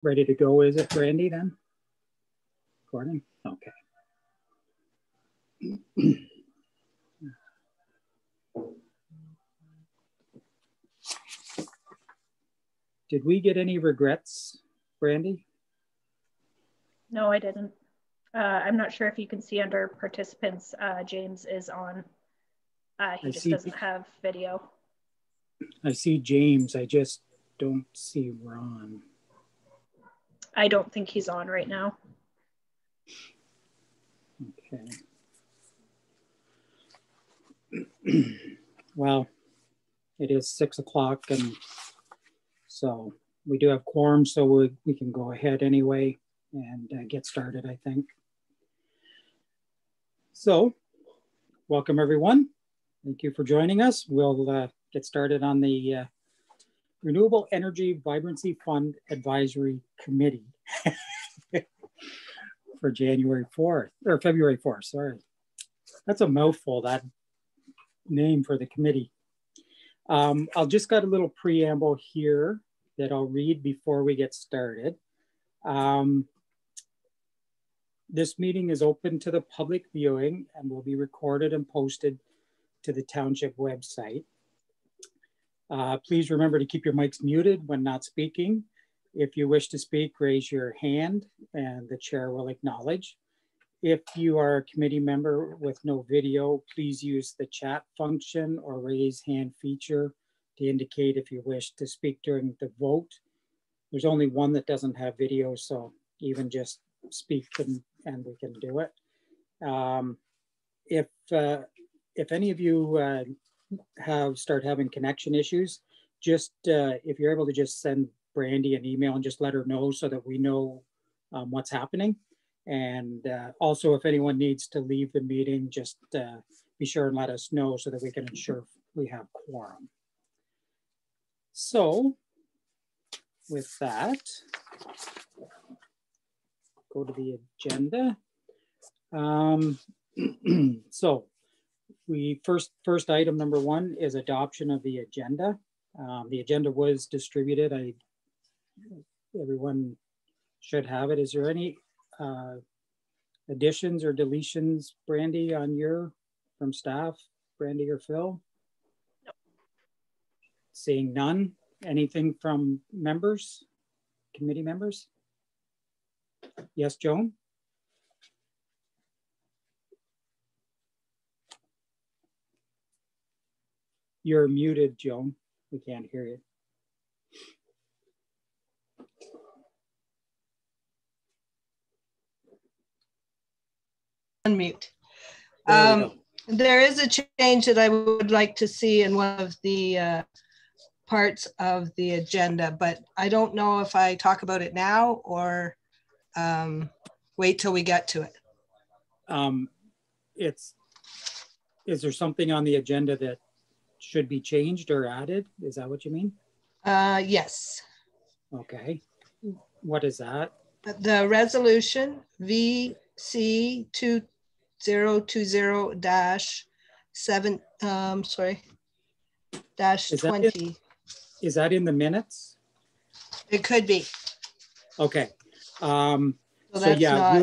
Ready to go, is it, Brandy, then? Recording? Okay. Did we get any regrets, Brandy? No, I didn't. I'm not sure if you can see under participants, James is on. He just doesn't have video. I see James, I just don't see Ron. I don't think he's on right now. Okay. Well, it is 6 o'clock, and so we do have quorum, so we can go ahead anyway and get started, I think. So, welcome everyone. Thank you for joining us. We'll get started on the Renewable Energy Vibrancy Fund Advisory Committee for January 4th, or February 4th, sorry. That's a mouthful, that name for the committee. I'll just got a little preamble here that I'll read before we get started. This meeting is open to the public viewing and will be recorded and posted to the township website. Please remember to keep your mics muted when not speaking. If you wish to speak, raise your hand and the chair will acknowledge. If you are a committee member with no video, please use the chat function or raise hand feature to indicate if you wish to speak during the vote. There's only one that doesn't have video, so even just speak and we can do it. If any of you start having connection issues, just if you're able to just send Brandy an email and just let her know so that we know what's happening. And also, if anyone needs to leave the meeting, just be sure and let us know so that we can ensure we have quorum. So with that, go to the agenda. So we first item number 1 is adoption of the agenda. The agenda was distributed. Everyone should have it. Is there any additions or deletions, Brandy, from staff, Brandy or Phil? No. Seeing none. Anything from members, committee members? Yes, Joan? You're muted, Joan. We can't hear you. Unmute. There is a change that I would like to see in one of the parts of the agenda, but I don't know if I talk about it now or wait till we get to it. Is there something on the agenda that should be changed or added? Is that what you mean? Yes. Okay. What is that? The resolution VC 2020-7 -20. Is that in the minutes? It could be. Okay. So that's yeah,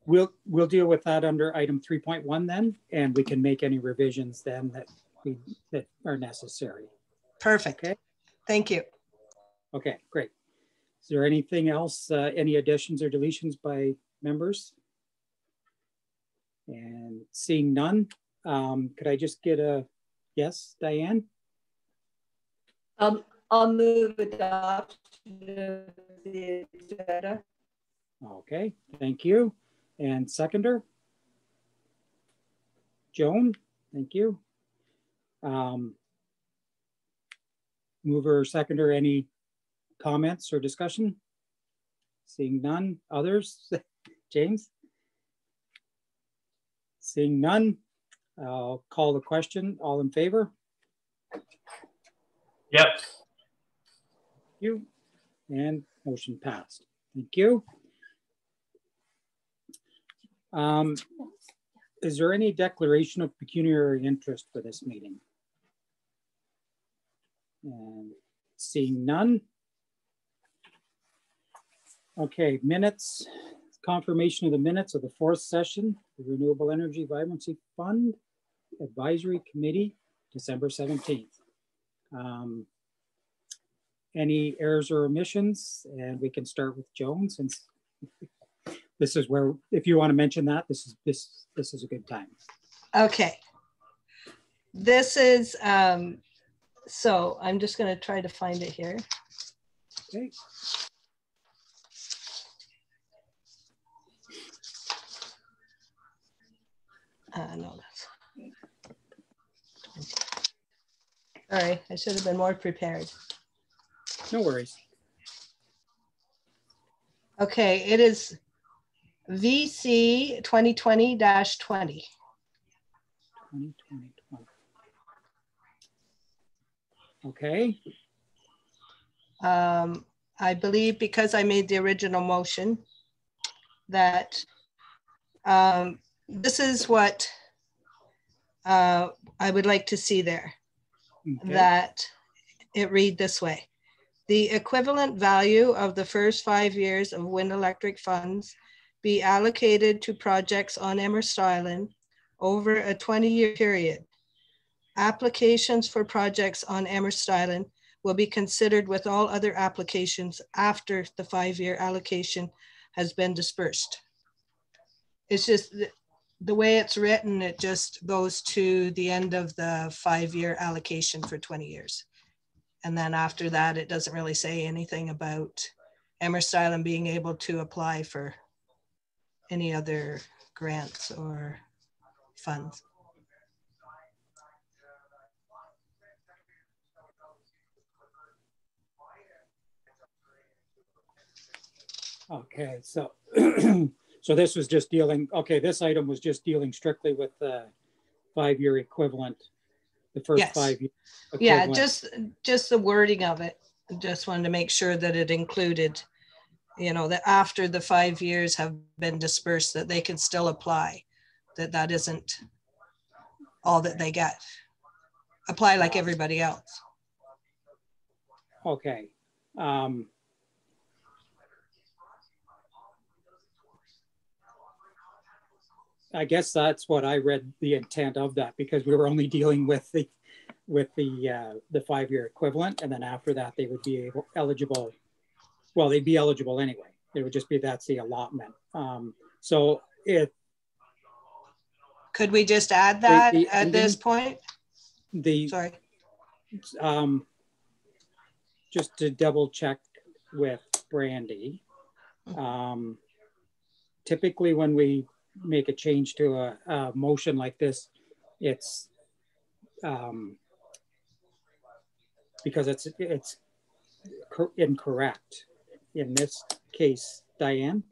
we'll deal with that under item 3.1 then, and we can make any revisions then that are necessary. Perfect. Okay. Thank you. Okay, great. Is there anything else, any additions or deletions by members? And seeing none, could I just get a yes, Diane? I'll move adoption of the agenda. Okay, thank you. And seconder? Joan, thank you. Mover, seconder, any comments or discussion? Seeing none. Others? James? Seeing none, I'll call the question. All in favor? Yep. Thank you. And motion passed. Thank you. Is there any declaration of pecuniary interest for this meeting? And seeing none, Okay, minutes, confirmation of the minutes of the fourth session, the Renewable Energy Vibrancy Fund Advisory Committee, December 17th. Any errors or omissions? And we can start with Joan, since this is where, if you want to mention that, this is a good time. Okay. This is, so I'm just going to try to find it here. Okay. No, that's. Sorry, I should have been more prepared. No worries. Okay, it is VC 2020-20. 2020. Okay. I believe because I made the original motion that this is what I would like to see there. Okay. That it read this way. The equivalent value of the first 5 years of wind electric funds be allocated to projects on Amherst Island over a 20-year period. Applications for projects on Amherst Island will be considered with all other applications after the 5-year allocation has been dispersed. It's just the way it's written, it just goes to the end of the 5-year allocation for 20 years. And then after that, it doesn't really say anything about Amherst Island being able to apply for any other grants or funds. Okay, so so this was just dealing, okay, this item was just dealing strictly with the 5-year equivalent, the first yes. 5 years. Yeah, just the wording of it. Just wanted to make sure that it included, you know, that after the 5 years have been dispersed, that they can still apply, that isn't all that they get. Apply like everybody else. Okay. I guess that's what I read the intent of that, because we were only dealing with the 5-year equivalent, and then after that they would be eligible. Well, they'd be eligible anyway. It would just be that's the allotment. So it. Could we just add that at this point? Sorry. Just to double check with Brandy. Typically, when we make a change to a motion like this, it's because it's incorrect. In this case, Diane,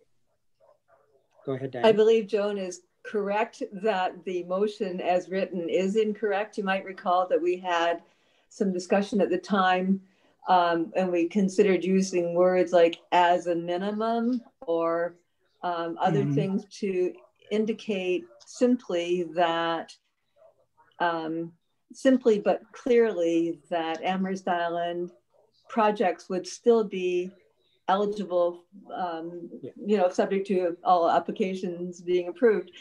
go ahead, Diane. I believe Joan is correct that the motion as written is incorrect. You might recall that we had some discussion at the time and we considered using words like as a minimum or other things to indicate simply that, simply but clearly that Amherst Island projects would still be eligible, you know, subject to all applications being approved,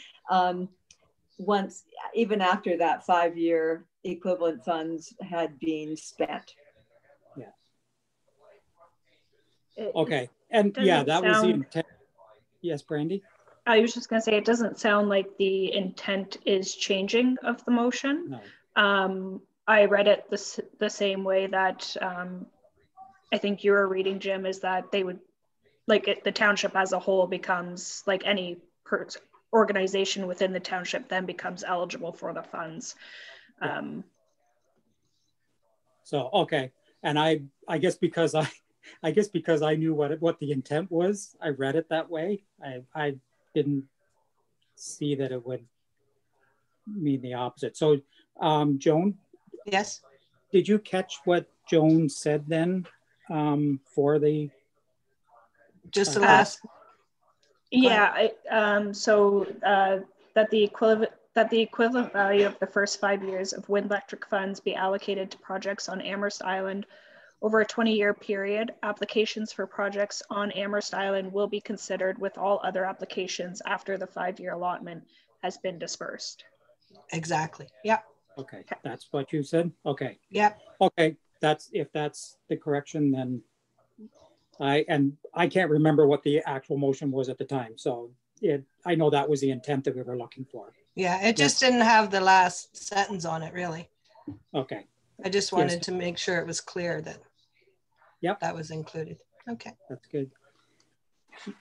once, even after that 5-year equivalent funds had been spent. Yeah. Okay, and yeah, that was the intent. Yes, Brandy? I was just going to say, it doesn't sound like the intent is changing of the motion. No. I read it the same way that I think you were reading, Jim, is that they would, like the township as a whole becomes, like any organization within the township then becomes eligible for the funds. Yeah. So, okay. And I guess because I knew what the intent was, I read it that way. I didn't see that it would mean the opposite. So, Joan? Yes. Did you catch what Joan said then for the? Just the last. Yeah. That the equivalent value of the first 5 years of wind electric funds be allocated to projects on Amherst Island Over a 20-year period, applications for projects on Amherst Island will be considered with all other applications after the 5-year allotment has been dispersed. Exactly. Yep. Okay, that's what you said? Okay. Yep. Okay, if that's the correction, then I can't remember what the actual motion was at the time. So I know that was the intent that we were looking for. Yeah, it just didn't have the last sentence on it, really. Okay. I just wanted to make sure it was clear that that was included. Okay. That's good.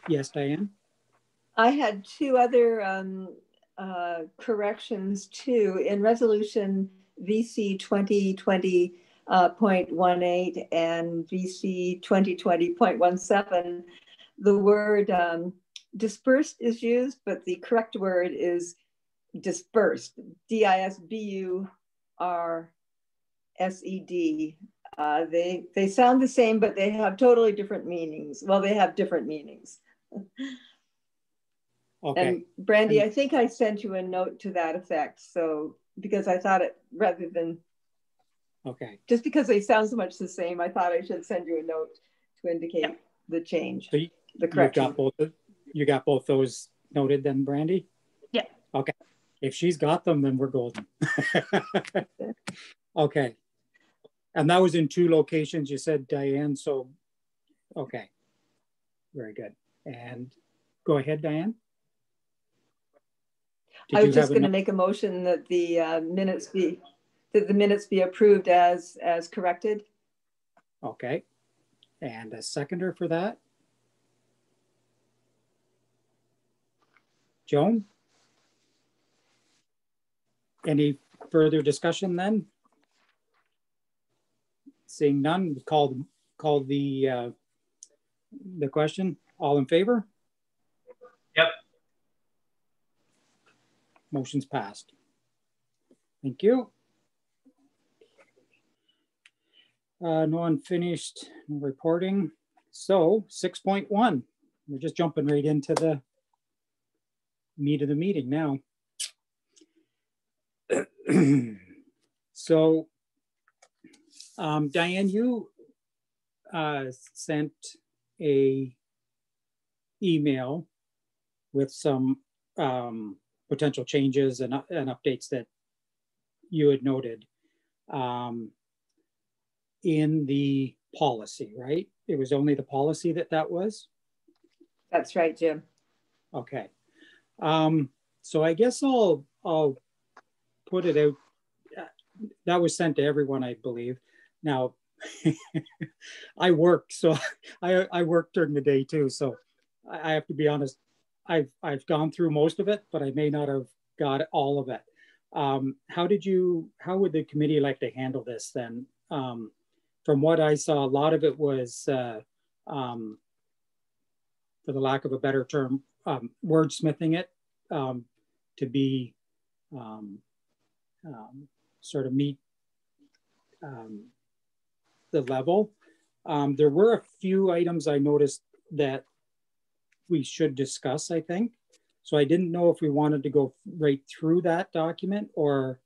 Yes, Diane? I had two other corrections too. In resolution VC 2020.18 and VC 2020.17, the word dispersed is used, but the correct word is dispersed, DISBURSED. They sound the same, but they have totally different meanings. Well, they have different meanings. Okay. And Brandy, I think I sent you a note to that effect. So because I thought it, rather than, just because they sound so much the same, I thought I should send you a note to indicate the change, so the correction. You got both those noted then, Brandy? Yeah. Okay. If she's got them, then we're golden. Okay. And that was in 2 locations, you said, Diane. So, okay. Very good. And go ahead, Diane. I was just going to make a motion that the minutes be approved as corrected. Okay. And a seconder for that? Joan? Any further discussion then? Seeing none, call the question. All in favor? Yep. Motion's passed. Thank you. No unfinished reporting. So 6.1, we're just jumping right into the meat of the meeting now. So Diane, you sent a email with some potential changes and updates that you had noted in the policy, right? It was only the policy that was? That's right, Jim. Okay. So I guess I'll put it out. That was sent to everyone, I believe. Now, I worked, so I worked during the day too. So I have to be honest, I've gone through most of it, but I may not have got all of it. How would the committee like to handle this then? From what I saw, a lot of it was, for the lack of a better term, wordsmithing it to be sort of meet the level. There were a few items I noticed that we should discuss, I think. So I didn't know if we wanted to go right through that document or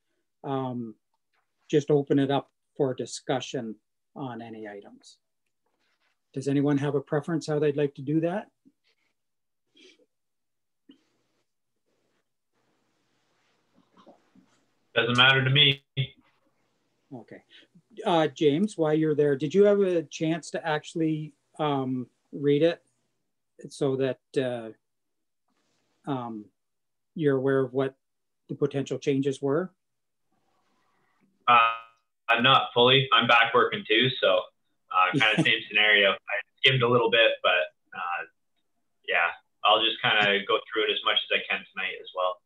just open it up for discussion on any items. Does anyone have a preference how they'd like to do that? Doesn't matter to me. Okay. James, while you're there, did you have a chance to actually read it so that you're aware of what the potential changes were? I'm not fully. I'm back working too, so kind of same scenario. I skimmed a little bit, but yeah, I'll just kind of go through it as much as I can tonight as well.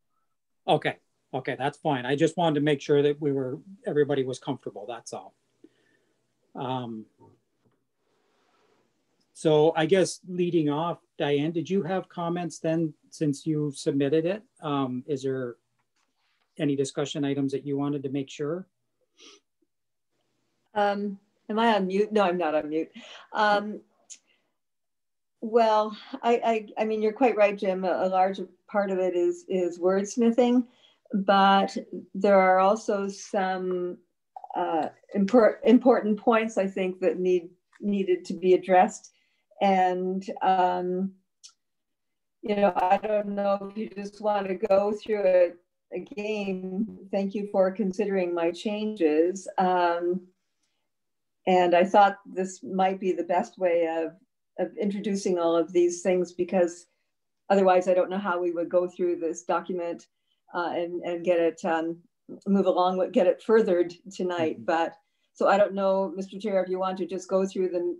Okay. Okay, that's fine. I just wanted to make sure that everybody was comfortable, that's all. So I guess leading off, Diane, did you have comments then since you submitted it? Is there any discussion items that you wanted to make sure? Am I on mute? No, I'm not on mute. Well, I mean, you're quite right, Jim. A large part of it is wordsmithing, but there are also some important points, I think, that needed to be addressed. And, you know, I don't know if you just want to go through it again. Thank you for considering my changes. And I thought this might be the best way of introducing all of these things, because otherwise I don't know how we would go through this document and get it, move along, get it furthered tonight. Mm-hmm. But so I don't know, Mr. Chair, if you want to just go through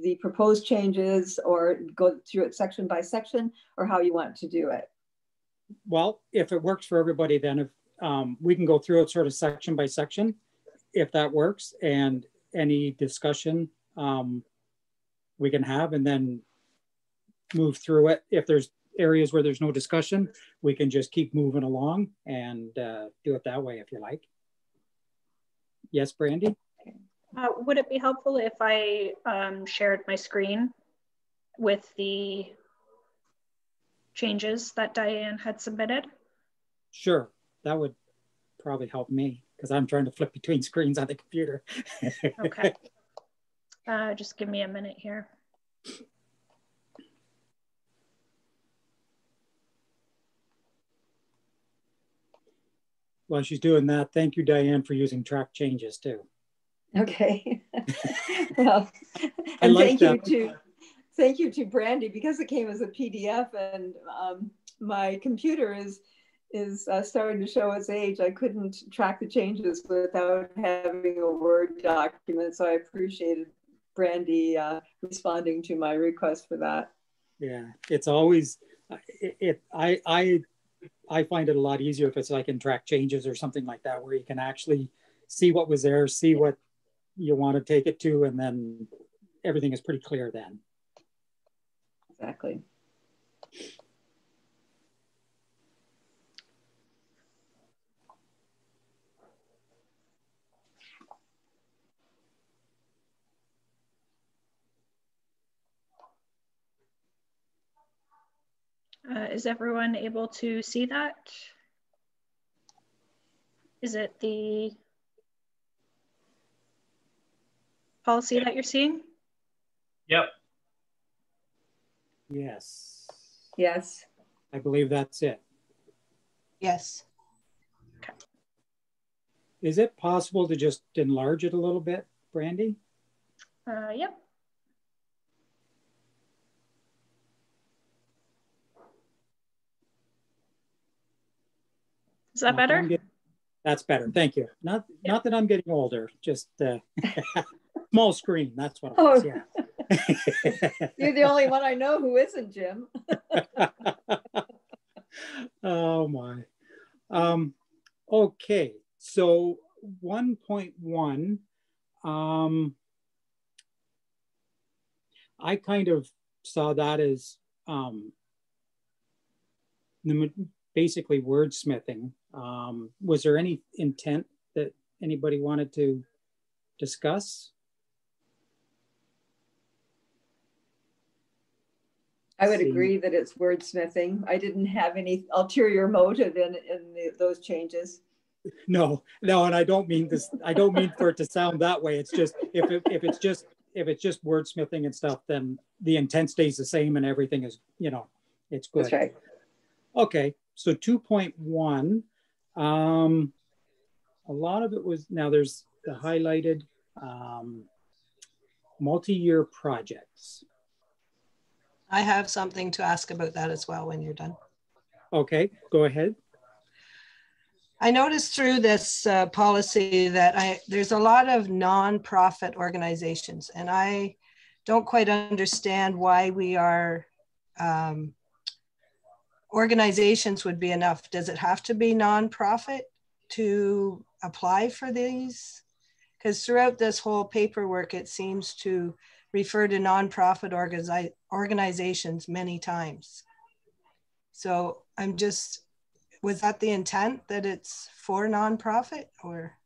the proposed changes or go through it section by section, or how you want to do it. Well, if it works for everybody, then if we can go through it sort of section by section, if that works, and any discussion we can have, and then move through it. If there's areas where there's no discussion, we can just keep moving along and do it that way if you like. Yes, Brandy? Would it be helpful if I shared my screen with the changes that Diane had submitted? Sure, that would probably help me, because I'm trying to flip between screens on the computer. Okay. Just give me a minute here. While she's doing that, thank you, Diane, for using track changes too. Okay. Well, and like thank you to Brandy, because it came as a PDF, and my computer is starting to show its age. I couldn't track the changes without having a Word document, so I appreciated Brandy responding to my request for that. Yeah, it's always I find it a lot easier if it's like in track changes or something like that, where you can actually see what was there, see what you want to take it to, and then everything is pretty clear then. Exactly. Is everyone able to see that? Is it the policy that you're seeing? Yep. Yes. Yes. I believe that's it. Yes. Okay. Is it possible to just enlarge it a little bit, Brandy? Yep. Is that better? That's better. Thank you. Not that I'm getting older, just small screen. That's what it was. Yeah. You're the only one I know who isn't, Jim. Oh my. Okay. So 1.1. I kind of saw that as basically wordsmithing. Was there any intent that anybody wanted to discuss? I would agree that it's wordsmithing. I didn't have any ulterior motive in those changes. No, and I don't mean this. I don't mean for it to sound that way. It's just if it's just wordsmithing and stuff, then the intent stays the same and everything is, it's good. That's right. Okay, so 2.1. A lot of it was, now there's the highlighted multi-year projects. I have something to ask about that as well when you're done. Okay, go ahead. I noticed through this policy that there's a lot of nonprofit organizations, and I don't quite understand why we are, organizations would be enough. Does it have to be nonprofit to apply for these? Because throughout this whole paperwork, it seems to refer to nonprofit organizations many times. So I'm just, was that the intent, that it's for nonprofit, or?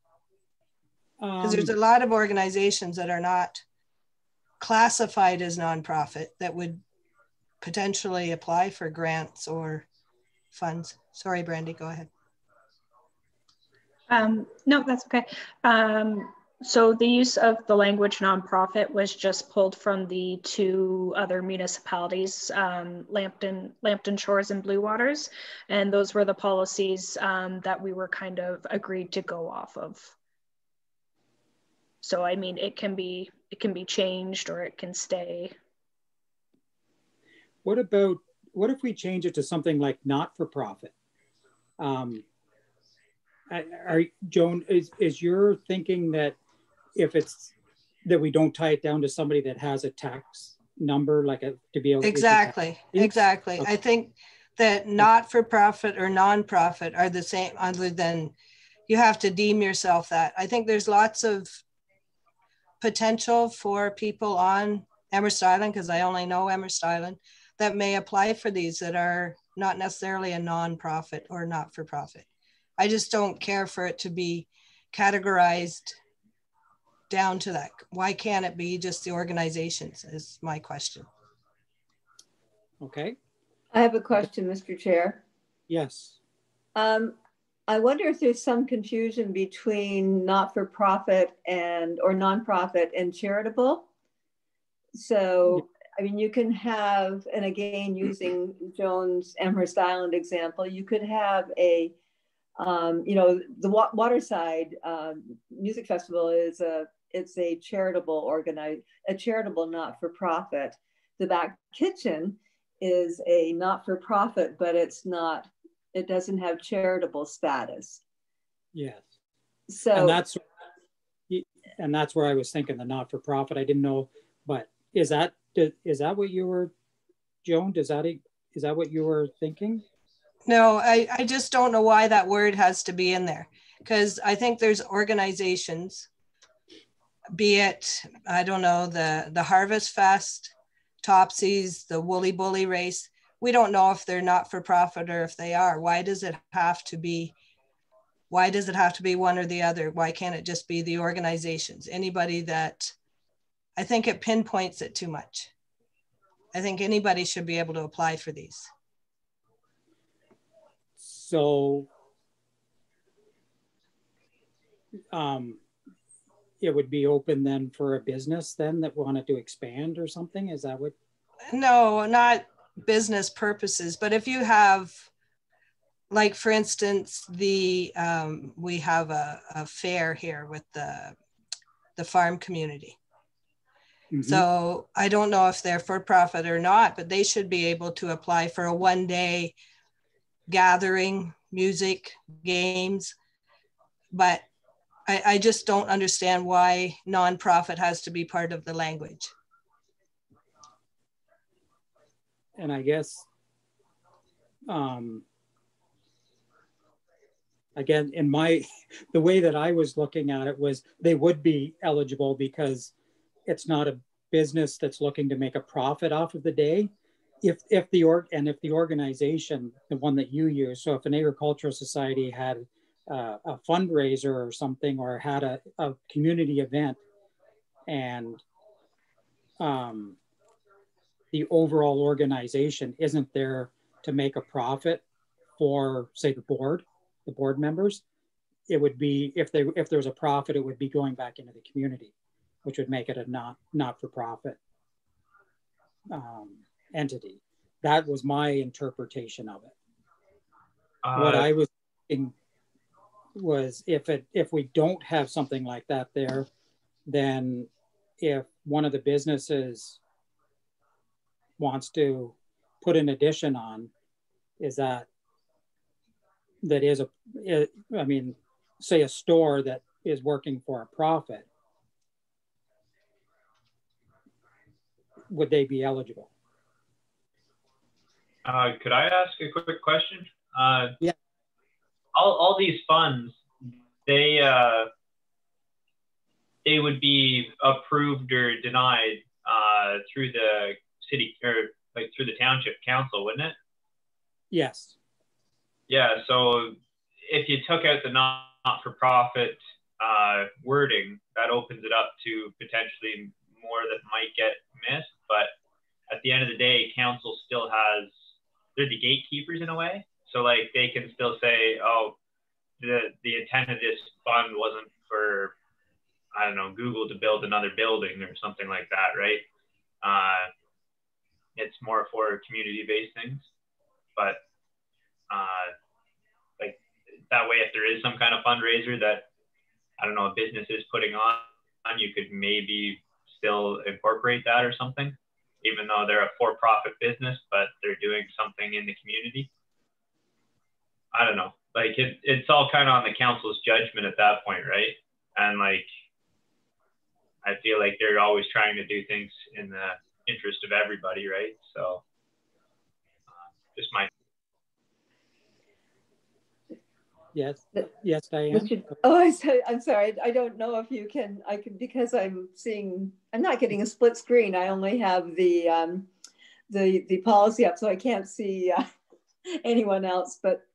Because there's a lot of organizations that are not classified as nonprofit that would potentially apply for grants or funds. Sorry, Brandy, go ahead. No, that's okay. So the use of the language nonprofit was just pulled from the two other municipalities, Lambton Shores and Blue Waters, and those were the policies that we were kind of agreed to go off of. So I mean, it can be changed or it can stay. What if we change it to something like not-for-profit? Joan, is your thinking that if it's that we don't tie it down to somebody that has a tax number, like to be able to exactly. Okay. I think that not-for-profit or non-profit are the same, other than you have to deem yourself that. I think there's lots of potential for people on Amherst Island, because I only know Amherst Island, that may apply for these that are not necessarily a non-profit or not-for-profit. I just don't care for it to be categorized down to that. Why can't it be just the organizations is my question. Okay. I have a question, Mr. Chair. Yes. I wonder if there's some confusion between not-for-profit or nonprofit and charitable. So, I mean, you can have, and again, using Joan's Amherst Island example, you could have a, the Waterside Music Festival it's a charitable charitable not-for-profit. The Back Kitchen is a not-for-profit, but it doesn't have charitable status. Yes. So and that's where I was thinking the not-for-profit. I didn't know, but is that what you were, Joan? Is that what you were thinking? No, I just don't know why that word has to be in there, because I think there's organizations, be it, I don't know, the Harvest Fest, Topsies, the Woolly Bully race. We don't know if they're not for profit or if they are. Why does it have to be one or the other? Why can't it just be the organizations? Anybody that, I think it pinpoints it too much. I think anybody should be able to apply for these. So it would be open then for a business then that wanted to expand or something? Is that what? No, not business purposes, but if you have, like for instance, we have a fair here with the farm community. Mm-hmm. So I don't know if they're for profit or not, but they should be able to apply for a one-day gathering, music, games. But I just don't understand why nonprofit has to be part of the language. And I guess, again, the way that I was looking at it was they would be eligible because it's not a business that's looking to make a profit off of the day. If the organization, the one that you use, so if an agricultural society had a fundraiser or something, or had a community event, and the overall organization isn't there to make a profit for, say, the board members, it would be, if there's a profit, it would be going back into the community, which would make it a not-for-profit entity. That was my interpretation of it. What I was thinking was if we don't have something like that there, then if one of the businesses wants to put an addition on, say a store that is working for a profit, would they be eligible? Could I ask a quick question? Yeah. All these funds, they would be approved or denied through the city, or like through the township council, wouldn't it? Yes. Yeah. So if you took out the not-for-profit wording, that opens it up to potentially more that might get missed. But at the end of the day, council still has, they're the gatekeepers in a way. So like they can still say, oh, the intent of this fund wasn't for, I don't know, Google to build another building or something like that, right? It's more for community-based things, but like that way, if there is some kind of fundraiser that, I don't know, a business is putting on, you could maybe still incorporate that or something, even though they're a for-profit business, but they're doing something in the community. I don't know. Like it's all kind of on the council's judgment at that point, right? And like, I feel like they're always trying to do things in the interest of everybody, right? So just my. Yes, Diane. I'm sorry. I don't know if you can. I can, because I'm not getting a split screen. I only have the policy up, so I can't see anyone else. But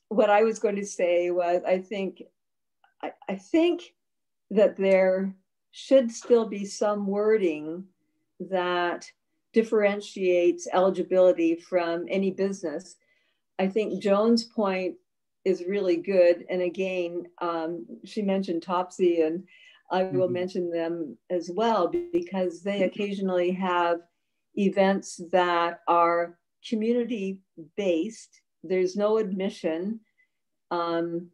what I was going to say was, I think that there should still be some wording that differentiates eligibility from any business. I think Joan's point is really good. And again, she mentioned Topsy, and I will mention them as well, because they occasionally have events that are community-based. There's no admission, but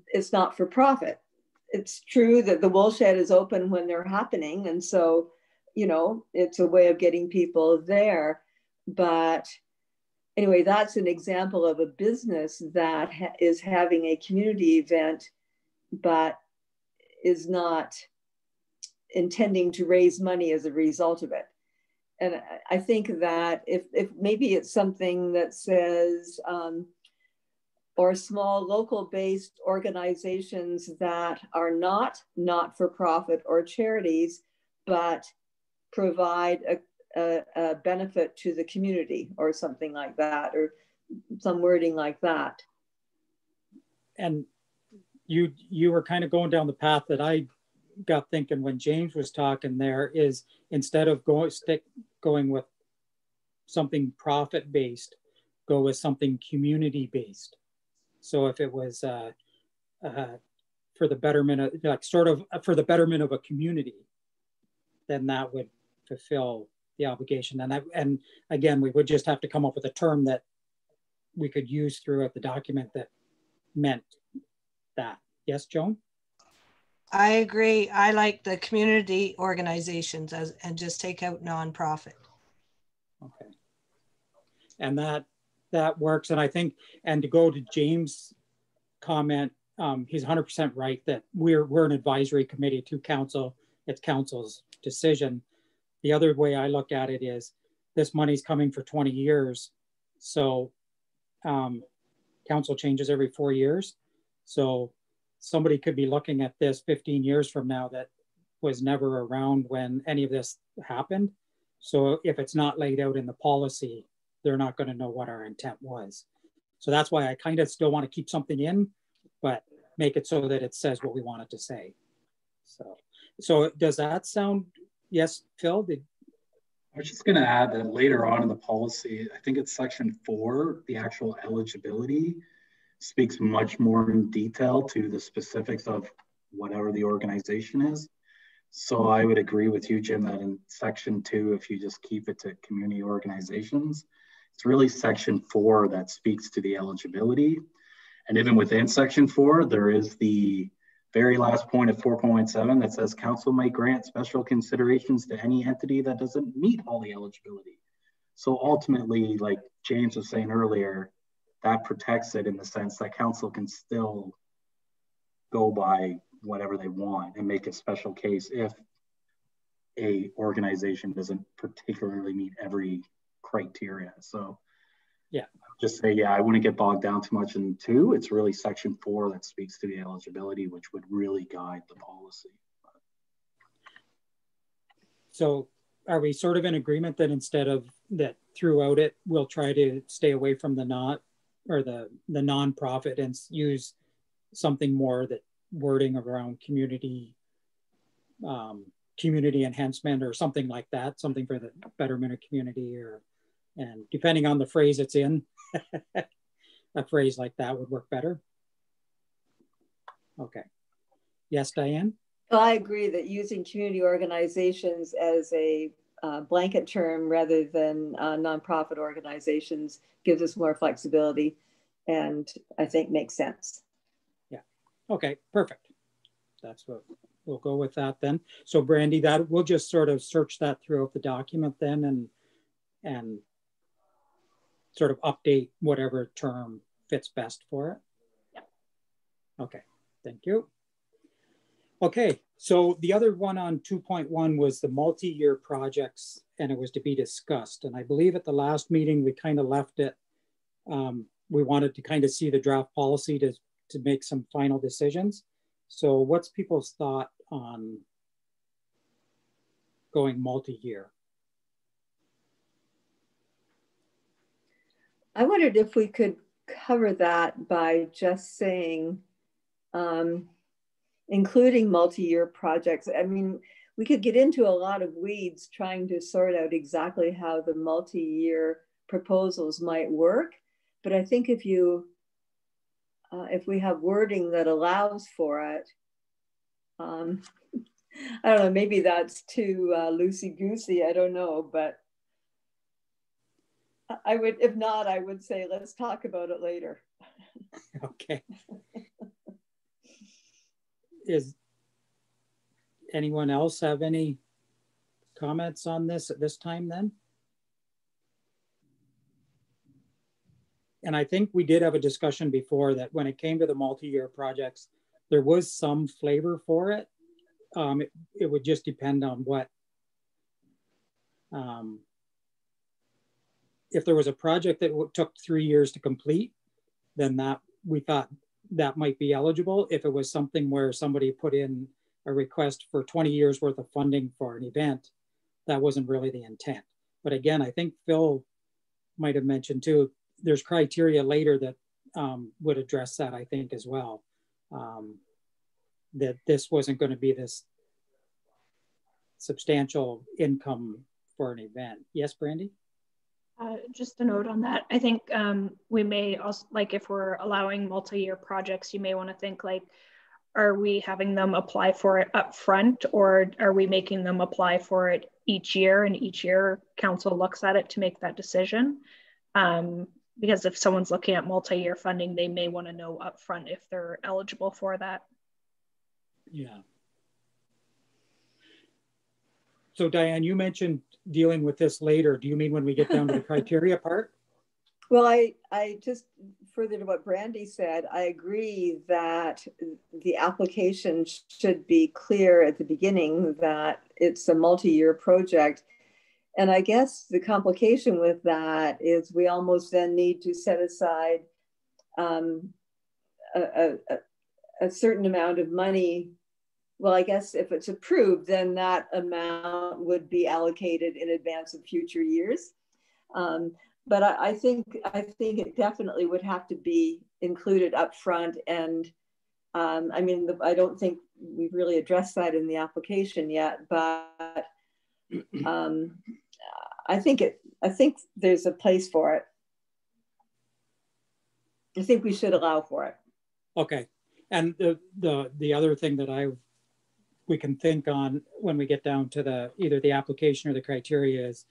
it's not for profit. It's true that the woolshed is open when they're happening, and so, you know, it's a way of getting people there. But anyway, that's an example of a business that is having a community event, but is not intending to raise money as a result of it. And I think that if maybe it's something that says, or small local-based organizations that are not for-profit or charities, but provide a benefit to the community or something like that, or some wording like that. And you were kind of going down the path that I got thinking when James was talking there, is instead of going with something profit-based, go with something community-based. So if it was for the betterment of, like, sort of for the betterment of a community, then that would fulfill the obligation. And again, we would just have to come up with a term that we could use throughout the document that meant that. Yes, Joan? I agree. I like the community organizations and just take out nonprofit. Okay. And that works. And I think, and to go to James' comment, he's 100% right that we're an advisory committee to council. It's council's decision. The other way I look at it is this money's coming for 20 years. So council changes every 4 years. So somebody could be looking at this 15 years from now that was never around when any of this happened. So if it's not laid out in the policy, they're not going to know what our intent was. So that's why I kind of still want to keep something in, but make it so that it says what we want it to say. So does that sound, yes, Phil? I was just going to add that later on in the policy, I think it's section 4, the actual eligibility speaks much more in detail to the specifics of whatever the organization is. So I would agree with you, Jim, that in section 2, if you just keep it to community organizations, it's really section 4 that speaks to the eligibility. And even within section 4, there is the very last point of 4.7 that says council may grant special considerations to any entity that doesn't meet all the eligibility. So ultimately, like James was saying earlier, that protects it in the sense that council can still go by whatever they want and make a special case if a organization doesn't particularly meet every criteria. So yeah, just say, yeah, I wouldn't get bogged down too much in 2. It's really section 4 that speaks to the eligibility, which would really guide the policy. So are we sort of in agreement that instead of that throughout it, we'll try to stay away from the non-profit and use something more that wording around community enhancement or something like that, something for the betterment of community, or And depending on the phrase it's in, a phrase like that would work better. Okay. Yes, Diane? Well, I agree that using community organizations as a blanket term rather than nonprofit organizations gives us more flexibility and I think makes sense. Yeah. Okay, perfect. That's what we'll go with that then. So Brandy, that we'll just sort of search that throughout the document then and sort of update whatever term fits best for it. Yeah. Okay, thank you. Okay, so the other one on 2.1 was the multi-year projects, and it was to be discussed. And I believe at the last meeting, we kind of left it. We wanted to kind of see the draft policy to make some final decisions. So what's people's thought on going multi-year? I wondered if we could cover that by just saying, including multi-year projects. I mean, we could get into a lot of weeds trying to sort out exactly how the multi-year proposals might work. But I think if we have wording that allows for it, I don't know, maybe that's too loosey-goosey, I don't know, but I would, if not, I would say, let's talk about it later. Okay. Is anyone else have any comments on this at this time then? And I think we did have a discussion before that when it came to the multi-year projects, there was some flavor for it. It would just depend on what, if there was a project that took 3 years to complete, then that we thought that might be eligible. If it was something where somebody put in a request for 20 years worth of funding for an event, that wasn't really the intent. But again, I think Phil might have mentioned too, there's criteria later that would address that, I think, as well. That this wasn't going to be this substantial income for an event. Yes, Brandy? Just a note on that. I think we may also, like if we're allowing multi-year projects, you may want to think like, are we having them apply for it up front, or are we making them apply for it each year, and each year council looks at it to make that decision? Because if someone's looking at multi-year funding, they may want to know upfront if they're eligible for that. Yeah. So Diane, you mentioned dealing with this later. Do you mean when we get down to the criteria part? Well, I just further to what Brandy said, I agree that the application should be clear at the beginning that it's a multi-year project. And I guess the complication with that is we almost then need to set aside a certain amount of money. Well, I guess if it's approved, then that amount would be allocated in advance of future years. But I think it definitely would have to be included up front. And I mean, I don't think we've really addressed that in the application yet, but I think there's a place for it. I think we should allow for it. Okay. And the other thing that we can think on when we get down to either the application or the criteria is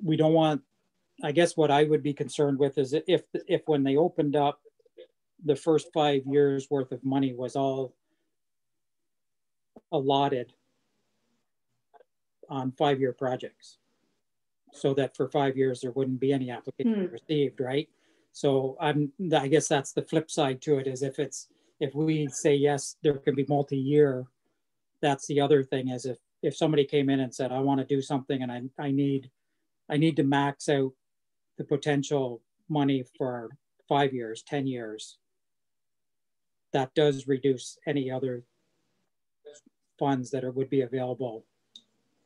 we don't want, I guess what I would be concerned with is if when they opened up, the first 5 years worth of money was all allotted on 5-year projects, so that for 5 years there wouldn't be any application received, right? So I guess that's the flip side to it, is if we say yes, there can be multi-year, that's the other thing, is if somebody came in and said, I want to do something and I need to max out the potential money for 5 years, 10 years, that does reduce any other funds that would be available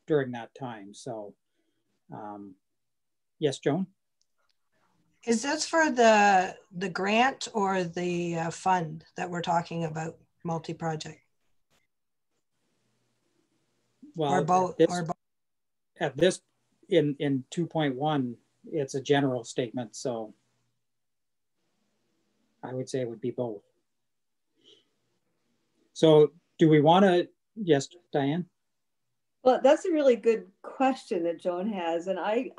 during that time. So yes, Joan? Is this for the grant or the fund that we're talking about, multi-project? Well, or both? At this in 2.1, it's a general statement. So I would say it would be both. So do we want to, yes, Diane? Well, that's a really good question that Joan has. And I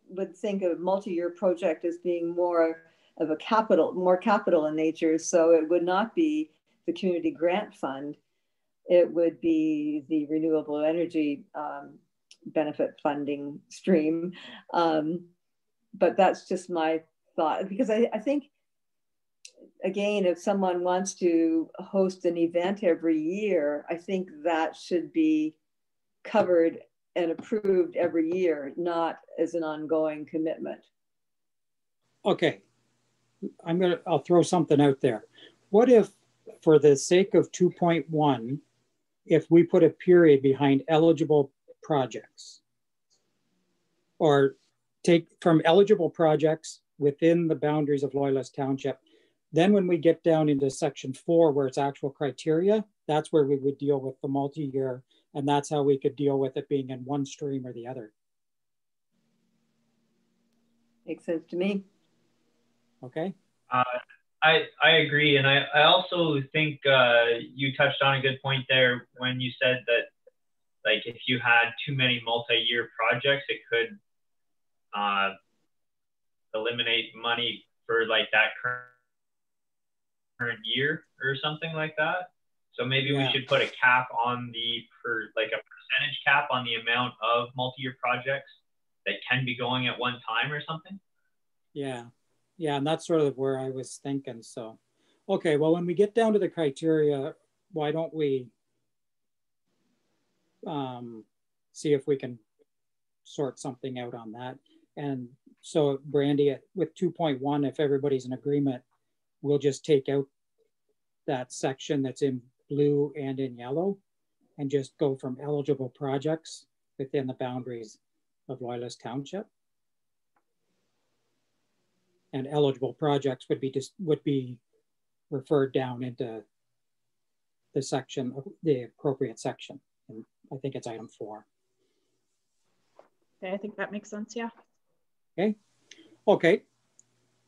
would think of a multi-year project as being more of a more capital in nature. So it would not be the community grant fund. It would be the renewable energy benefit funding stream. But that's just my thought, because I think, again, if someone wants to host an event every year, I think that should be covered and approved every year, not as an ongoing commitment. Okay, I'll throw something out there. What if, for the sake of 2.1, if we put a period behind eligible projects, or take from eligible projects within the boundaries of Loyalist Township, then when we get down into section 4, where it's actual criteria, that's where we would deal with the multi-year, and that's how we could deal with it being in one stream or the other. Makes sense to me. Okay. I agree. And I also think you touched on a good point there when you said that, like, if you had too many multi-year projects, it could eliminate money for like that current year or something like that. So maybe we should put a cap on like a percentage cap on the amount of multi-year projects that can be going at one time or something. Yeah. Yeah, and that's sort of where I was thinking. So, okay, well, when we get down to the criteria, why don't we see if we can sort something out on that? And so, Brandy, with 2.1, if everybody's in agreement, we'll just take out that section that's in blue and in yellow and just go from eligible projects within the boundaries of Loyalist Township. And eligible projects would be referred down into the section, the appropriate section. And I think it's item 4. Okay, I think that makes sense, yeah. Okay. Okay.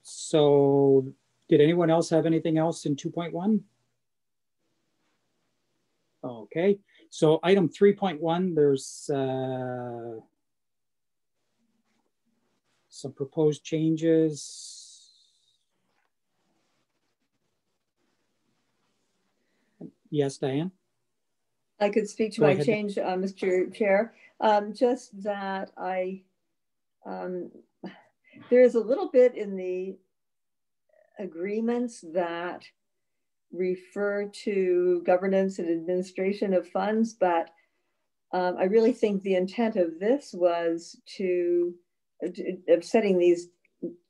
So did anyone else have anything else in 2.1? Okay. So item 3.1, there's some proposed changes. Yes, Diane? I could speak to my change, Mr. Chair. Just that there is a little bit in the agreements that refer to governance and administration of funds, but I really think the intent of this was of setting these,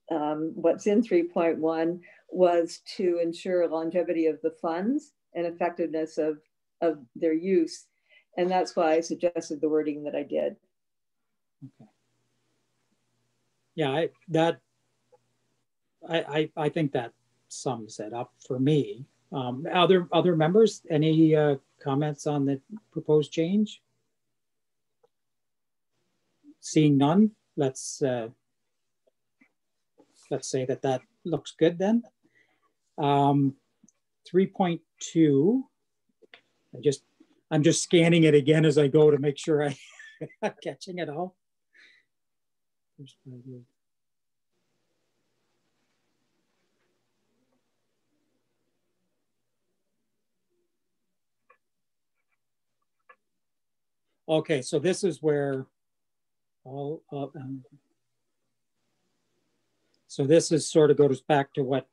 what's in 3.1 was to ensure longevity of the funds and effectiveness of their use. And that's why I suggested the wording that I did. Okay. Yeah, I think that sums it up for me. Other members, any comments on the proposed change? Seeing none, let's say that looks good then. 3.2, I'm just scanning it again as I go to make sure I'm catching it all. Okay, so this is where all of so this is sort of goes back to what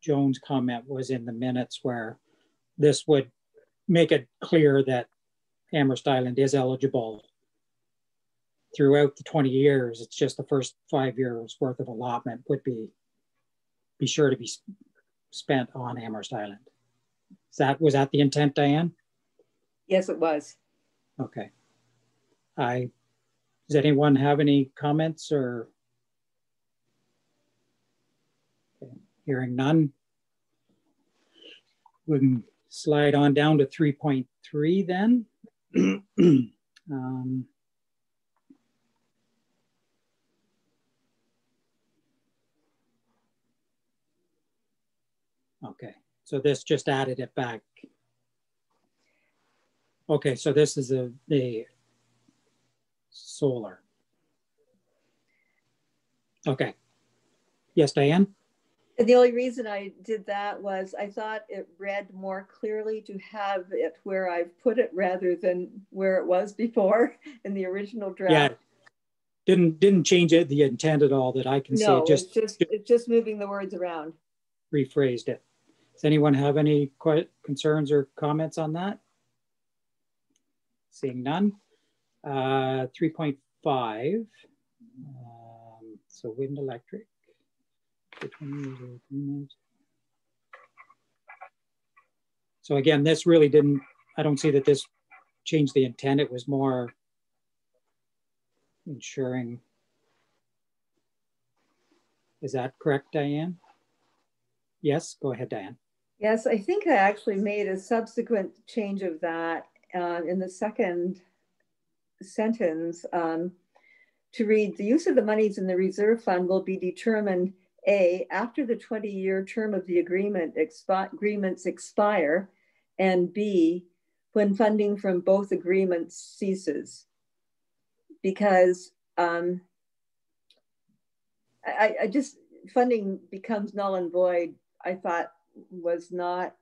Joan's comment was in the minutes, where this would make it clear that Amherst Island is eligible throughout the 20 years. It's just the first 5 years worth of allotment would be sure to be spent on Amherst Island. Was that the intent, Diane? Yes, it was. Okay. Does anyone have any comments or? Okay. Hearing none. We can slide on down to 3.3 then. Okay, so this just added it back. Okay, so this is the solar. Okay. Yes, Diane? And the only reason I did that was I thought it read more clearly to have it where I've put it rather than where it was before in the original draft. Yeah, didn't change it, the intent at all that I can see. No, it's just moving the words around. Rephrased it. Does anyone have any concerns or comments on that? Seeing none. 3.5. So wind electric. So again, this really didn't, I don't see that this changed the intent. It was more ensuring. Is that correct, Diane? Yes, go ahead, Diane. Yes, I think I actually made a subsequent change of that in the second sentence to read, the use of the monies in the reserve fund will be determined A, after the 20-year term of the agreements expire, and B, when funding from both agreements ceases. Because I just, funding becomes null and void, I thought was not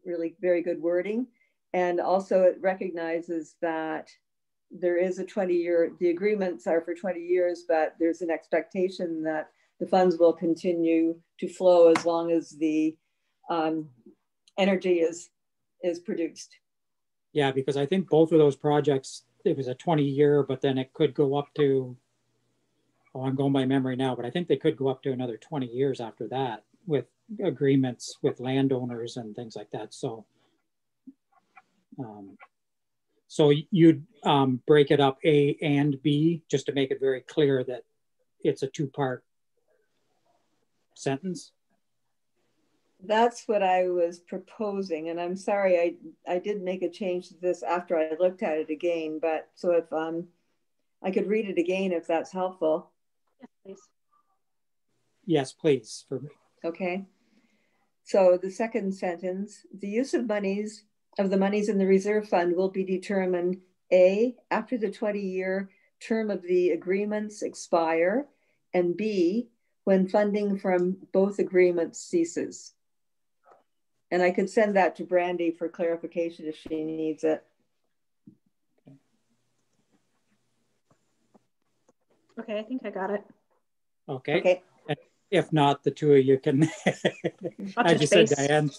really very good wording. And also it recognizes that there is a 20-year, the agreements are for 20 years, but there's an expectation that the funds will continue to flow as long as the energy is produced. Yeah, because I think both of those projects, it was a 20-year, but then it could go up to, oh, I'm going by memory now, but I think they could go up to another 20 years after that with agreements with landowners and things like that. So, so you'd break it up A and B just to make it very clear that it's a two-part sentence. That's what I was proposing, and I'm sorry I did make a change to this after I looked at it again. But so if I could read it again if that's helpful. Yes, please. Yes, please, for me. Okay. So the second sentence: the use of the monies in the reserve fund will be determined A, after the 20-year term of the agreements expire, and B, when funding from both agreements ceases. And I could send that to Brandy for clarification if she needs it. Okay, I think I got it. Okay. Okay. And if not, the two of you can, as you said, Diane,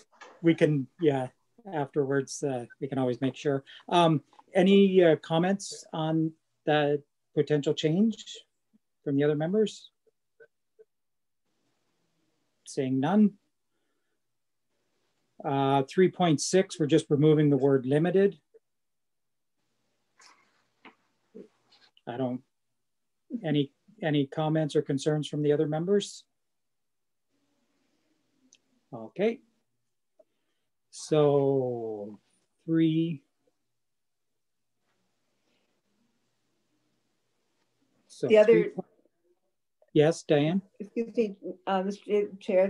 we can, yeah, afterwards, we can always make sure. Any comments on the potential change from the other members? Saying none. 3.6, we're just removing the word limited. I don't, any comments or concerns from the other members? Okay. So 3. So the other, yes, Diane. Excuse me, Mr. Chair.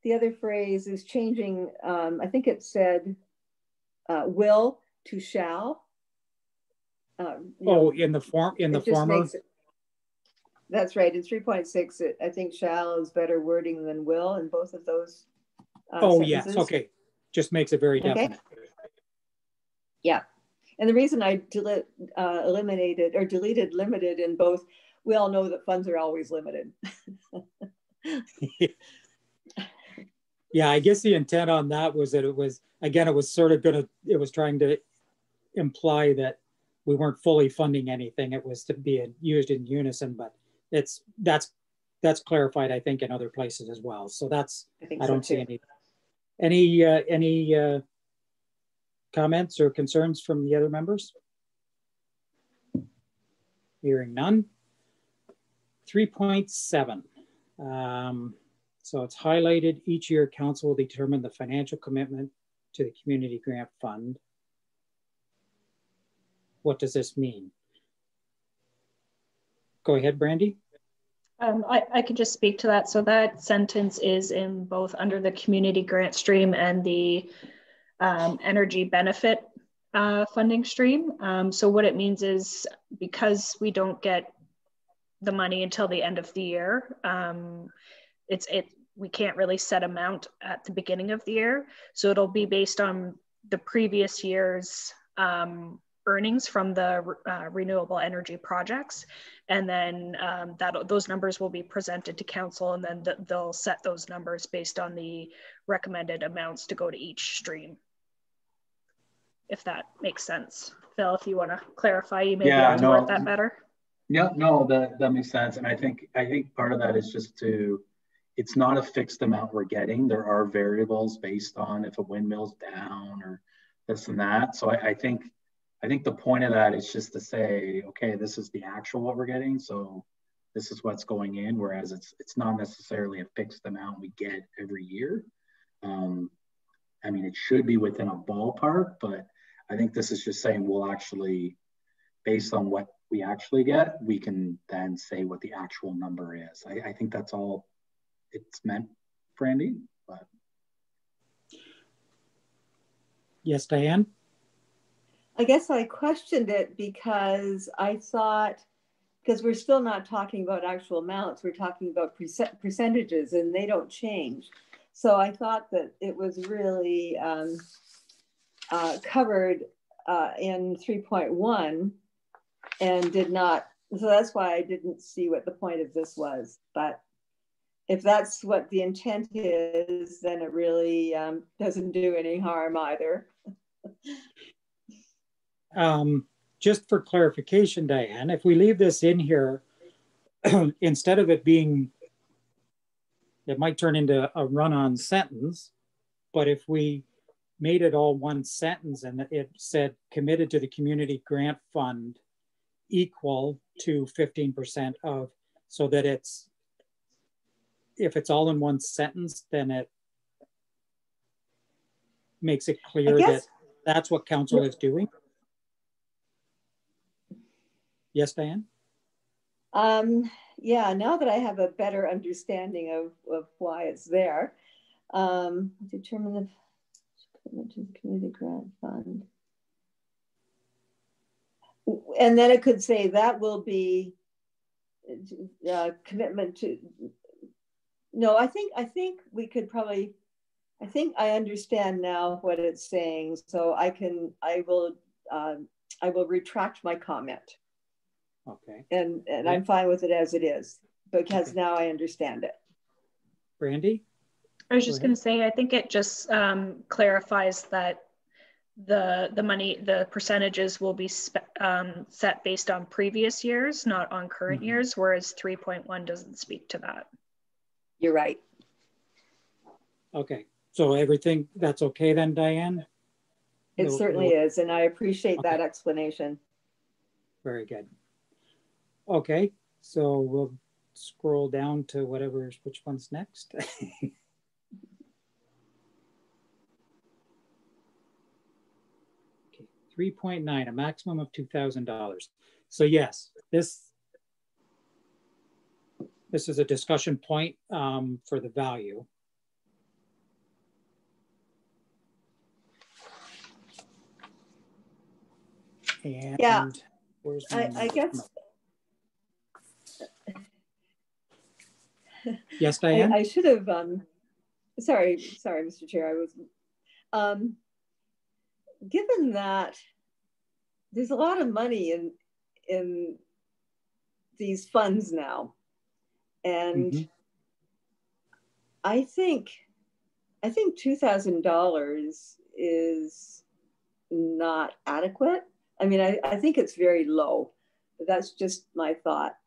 The other phrase is changing. I think it said will to shall. In the former. That's right. In 3.6, I think shall is better wording than will in both of those. Sentences. Yes. Okay. Just makes it very definite. Yeah. And the reason I eliminated or deleted limited in both, we all know that funds are always limited. Yeah, I guess the intent on that was that it was, again, it was sort of it was trying to imply that we weren't fully funding anything. It was to be used in unison, but that's clarified, I think, in other places as well. So that's, I don't see any comments or concerns from the other members? Hearing none. 3.7. So it's highlighted, each year council will determine the financial commitment to the community grant fund. What does this mean? Go ahead, Brandy. I could just speak to that. So that sentence is in both under the community grant stream and the energy benefit funding stream. So what it means is, because we don't get the money until the end of the year, we can't really set amount at the beginning of the year. So it'll be based on the previous year's earnings from the renewable energy projects. And then those numbers will be presented to council, and then they'll set those numbers based on the recommended amounts to go to each stream. If that makes sense. Phil, if you want to clarify, you may be able to word that better. Yeah, no, that makes sense. And I think part of that is just it's not a fixed amount we're getting. There are variables based on if a windmill's down or this and that. So I think the point of that is just to say, okay, this is the actual what we're getting. So this is what's going in, whereas it's not necessarily a fixed amount we get every year. I mean, it should be within a ballpark, but I think this is just saying we'll actually, based on what we actually get, we can then say what the actual number is. I think that's all it's meant, Brandy. But yes, Diane? I guess I questioned it because I thought, because we're still not talking about actual amounts, we're talking about percentages, and they don't change. So I thought that it was really covered in 3.1 and did not, so that's why I didn't see what the point of this was. But if that's what the intent is, then it really doesn't do any harm either. Just for clarification, Diane, if we leave this in here, instead of it being, it might turn into a run-on sentence, but if we made it all one sentence and it said committed to the community grant fund equal to 15% of, so that if it's all in one sentence, then it makes it clear that that's what council is doing. Yes, Diane? Yeah, now that I have a better understanding of why it's there, determine the commitment to the community grant fund. And then it could say that will be commitment to, no, I think we could probably, I think I understand now what it's saying. So I will retract my comment. Okay. And I'm fine with it as it is, because now I understand it. Brandy? I was just going to say, I think it just clarifies that the percentages will be set based on previous years, not on current years, whereas 3.1 doesn't speak to that. You're right. Okay, so everything that's okay then, Diane? It certainly is, and I appreciate that explanation. Very good. Okay, so we'll scroll down to which one's next? Okay, 3.9, a maximum of $2,000. So yes, this is a discussion point for the value. And yeah, where's I guess. Yes, Diane? I should have, sorry, Mr. Chair, I was, given that there's a lot of money in these funds now, and I think $2,000 is not adequate. I mean, I think it's very low. That's just my thought.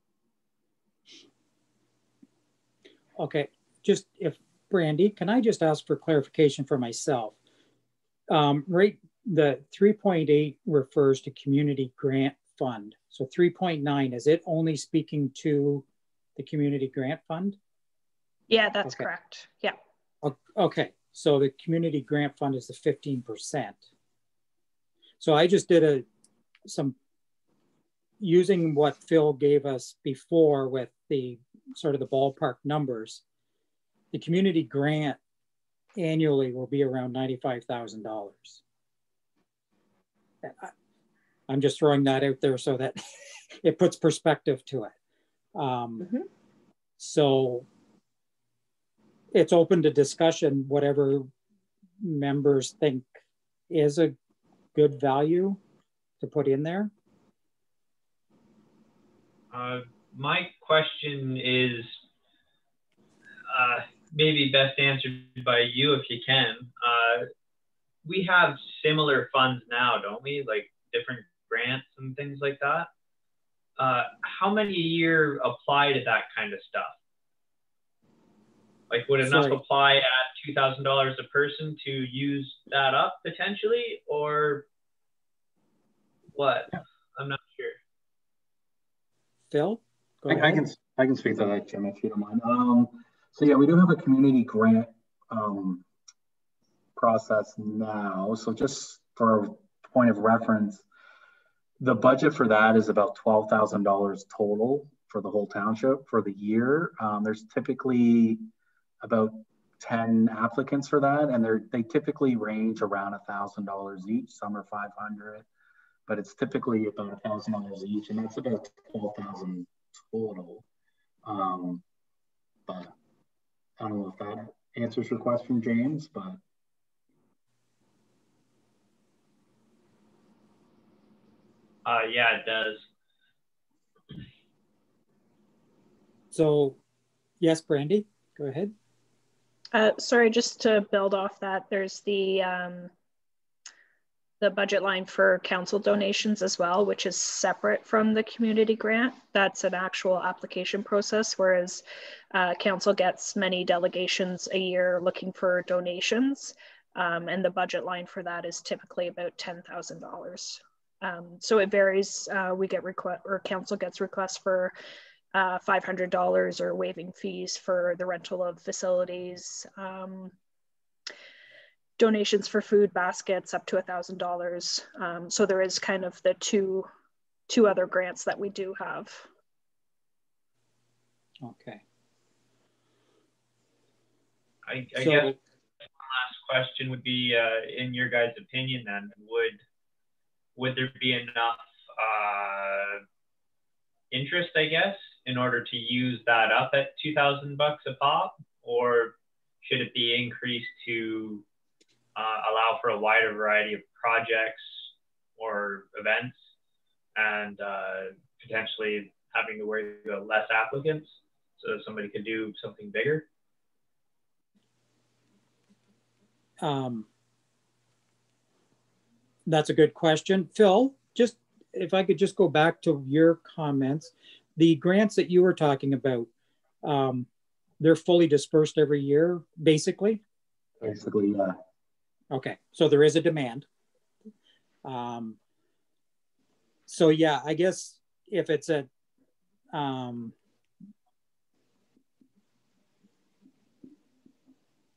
Okay, just if Brandy, can I just ask for clarification for myself? Right, the 3.8 refers to community grant fund. So 3.9, is it only speaking to the community grant fund? Yeah, that's correct. Yeah. Okay, so the community grant fund is the 15%. So I just did using what Phil gave us before with the sort of the ballpark numbers, the community grant annually will be around $95,000. I'm just throwing that out there so that it puts perspective to it. So it's open to discussion, whatever members think is a good value to put in there. My question is maybe best answered by you if you can. We have similar funds now, don't we? Like different grants and things like that. How many a year apply to that kind of stuff? Like would enough apply at $2,000 a person to use that up potentially, or what? I'm not sure. Phil? I can speak to that, Jim, if you don't mind. So yeah, we do have a community grant process now. So just for a point of reference, the budget for that is about $12,000 total for the whole township for the year. There's typically about 10 applicants for that, and they typically range around $1,000 each. Some are $500, but it's typically about $1,000 each, and that's about $12,000 total. But I don't know if that answers your question, James, but. Yeah, it does. So, yes, Brandy, go ahead. Sorry, just to build off that, there's the budget line for council donations as well, which is separate from the community grant. That's an actual application process, whereas council gets many delegations a year looking for donations, and the budget line for that is typically about $10,000. So it varies. We get council gets requests for $500 or waiving fees for the rental of facilities, donations for food baskets up to $1,000. So there is kind of the two other grants that we do have. Okay. I guess one last question would be, in your guys' opinion, then, would there be enough interest, I guess, in order to use that up at $2,000 a pop, or should it be increased to allow for a wider variety of projects or events, and potentially having to worry about less applicants so that somebody could do something bigger? That's a good question. Phil, just if I could just go back to your comments, the grants that you were talking about, they're fully dispersed every year, basically? Basically, yeah. Okay, so there is a demand. So yeah, I guess if it's at,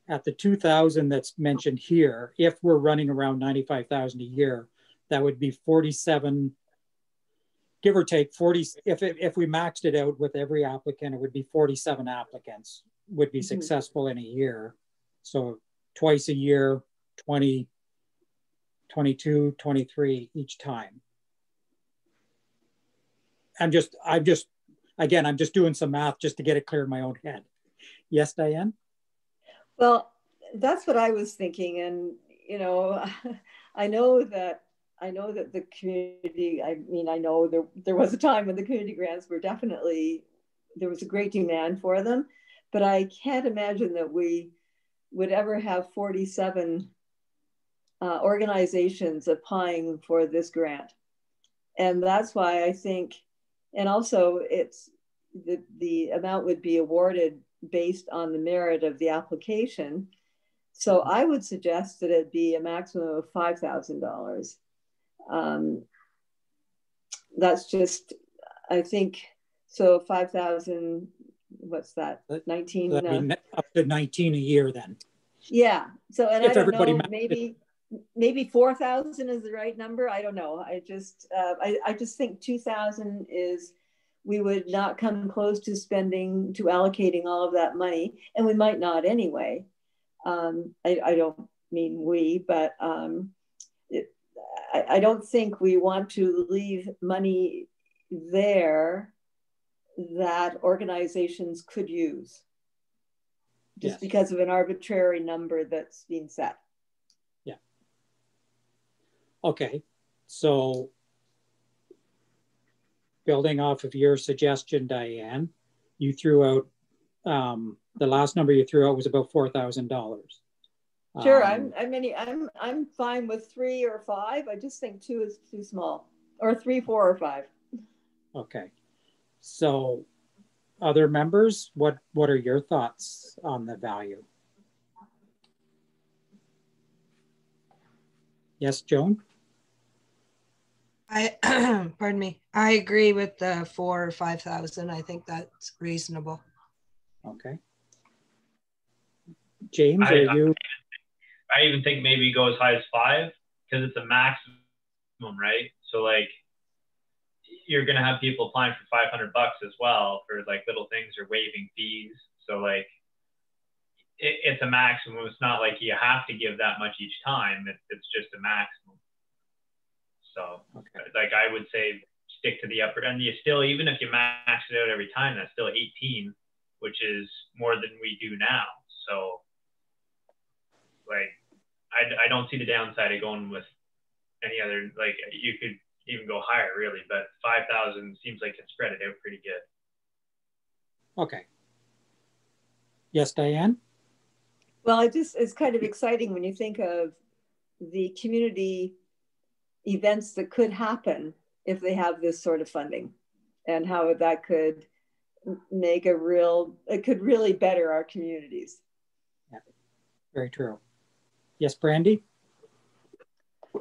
at the 2,000 that's mentioned here, if we're running around 95,000 a year, that would be 47, give or take 40. If we maxed it out with every applicant, it would be 47 applicants would be successful in a year. So twice a year, 20, 22, 23 each time. I'm just doing some math just to get it clear in my own head. Yes, Diane? Well, that's what I was thinking. And, you know, I know that the community, I mean, I know there was a time when the community grants were definitely, there was a great demand for them, but I can't imagine that we would ever have 47 organizations applying for this grant. And that's why I think, and also it's the amount would be awarded based on the merit of the application. So I would suggest that it be a maximum of $5,000. That's just, I think, so 5,000, what's that, 19? Up to 19 a year then. Yeah, so, and if I don't know, maybe 4,000 is the right number. I don't know. I just think 2,000 we would not come close to allocating all of that money, and we might not anyway. I don't mean we, but I don't think we want to leave money there that organizations could use just because of an arbitrary number that's being set. Yeah. Okay, so building off of your suggestion, Diane, you threw out, the last number you threw out was about $4,000. Sure, I'm fine with 3 or 5. I just think 2 is too small, or 3, 4, or 5. Okay, so other members, what are your thoughts on the value? Yes, Joan? Pardon me. I agree with the 4,000 or 5,000. I think that's reasonable. Okay. James, are you? I even think maybe go as high as 5 because it's a maximum, right? So like, you're gonna have people applying for $500 as well for like little things or waiving fees. So like, it's a maximum. It's not like you have to give that much each time. It's just a maximum. So like, I would say stick to the upper end. You still, even if you max it out every time, that's still 18, which is more than we do now. So like, I don't see the downside of going with any other, like, you could even go higher really, but 5,000 seems like it's spread it out pretty good. Okay. Yes, Diane? Well, it's kind of exciting when you think of the community events that could happen if they have this sort of funding, and how that could make it could really better our communities. Yeah, very true. Yes, Brandy?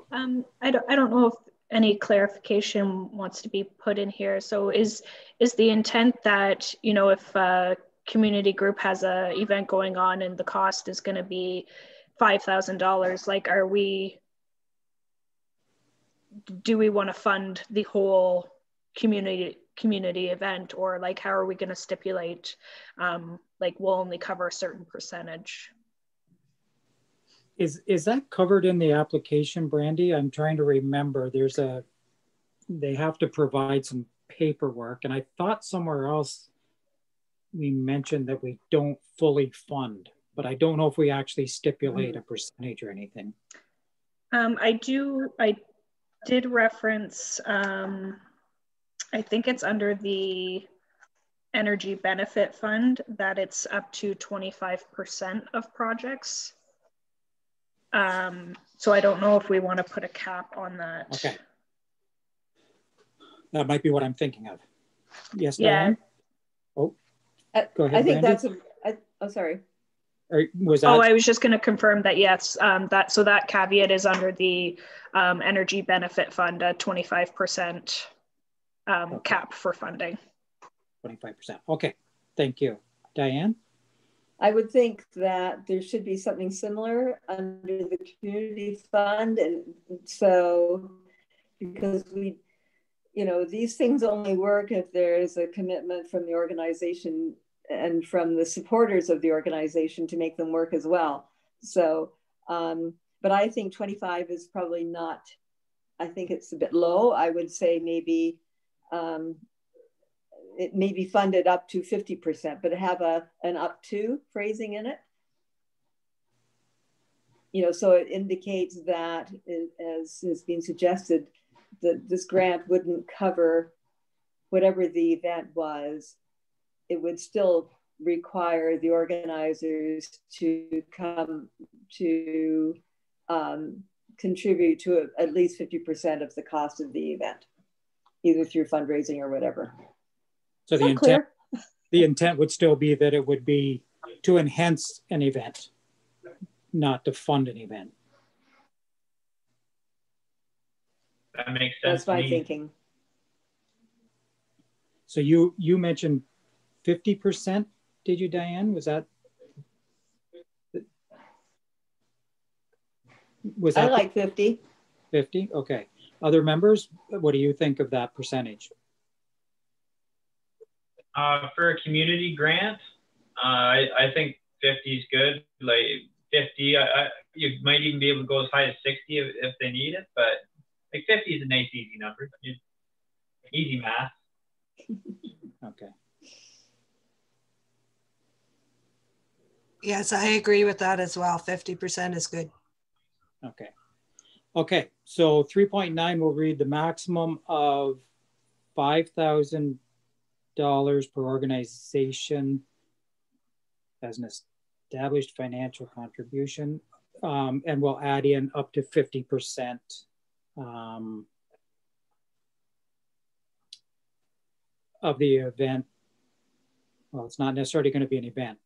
I don't know if any clarification wants to be put in here. So is the intent that, you know, if a community group has an event going on and the cost is going to be $5,000, like, do we want to fund the whole community event, or like, how are we going to stipulate, like, we'll only cover a certain percentage? Is that covered in the application, Brandy? I'm trying to remember. They have to provide some paperwork, and I thought somewhere else we mentioned that we don't fully fund, but I don't know if we actually stipulate a percentage or anything. I did reference, I think it's under the Energy Benefit Fund, that it's up to 25% of projects. So I don't know if we want to put a cap on that. Okay. That might be what I'm thinking of. Yes, yeah. Diane? Oh, go ahead, I think Brandy. oh, sorry. Or was that? Oh, I was just going to confirm that, yes, that caveat is under the Energy Benefit Fund, a 25% cap for funding. 25%. Okay, thank you. Diane? I would think that there should be something similar under the community fund. And so, because these things only work if there's a commitment from the organization and from the supporters of the organization to make them work as well. So, but I think 25 is probably not, I think it's a bit low. I would say maybe it may be funded up to 50%, but have an up to phrasing in it. So it indicates that, as has been suggested, that this grant wouldn't cover whatever the event was. It would still require the organizers to come to contribute to at least 50% of the cost of the event, either through fundraising or whatever. So the intent would still be that it would be to enhance an event, not to fund an event. That makes sense. That's my thinking. So you mentioned 50%, did you, Diane? Was that? I like 50. 50, okay. Other members, what do you think of that percentage? For a community grant, I think 50 is good. Like 50, you might even be able to go as high as 60 if they need it, but like 50 is a nice, easy number. Easy math. Okay. Yes, I agree with that as well. 50% is good. Okay. Okay, so 3.9 will read the maximum of $5,000 per organization as an established financial contribution, and we'll add in up to 50% of the event. Well, it's not necessarily going to be an event.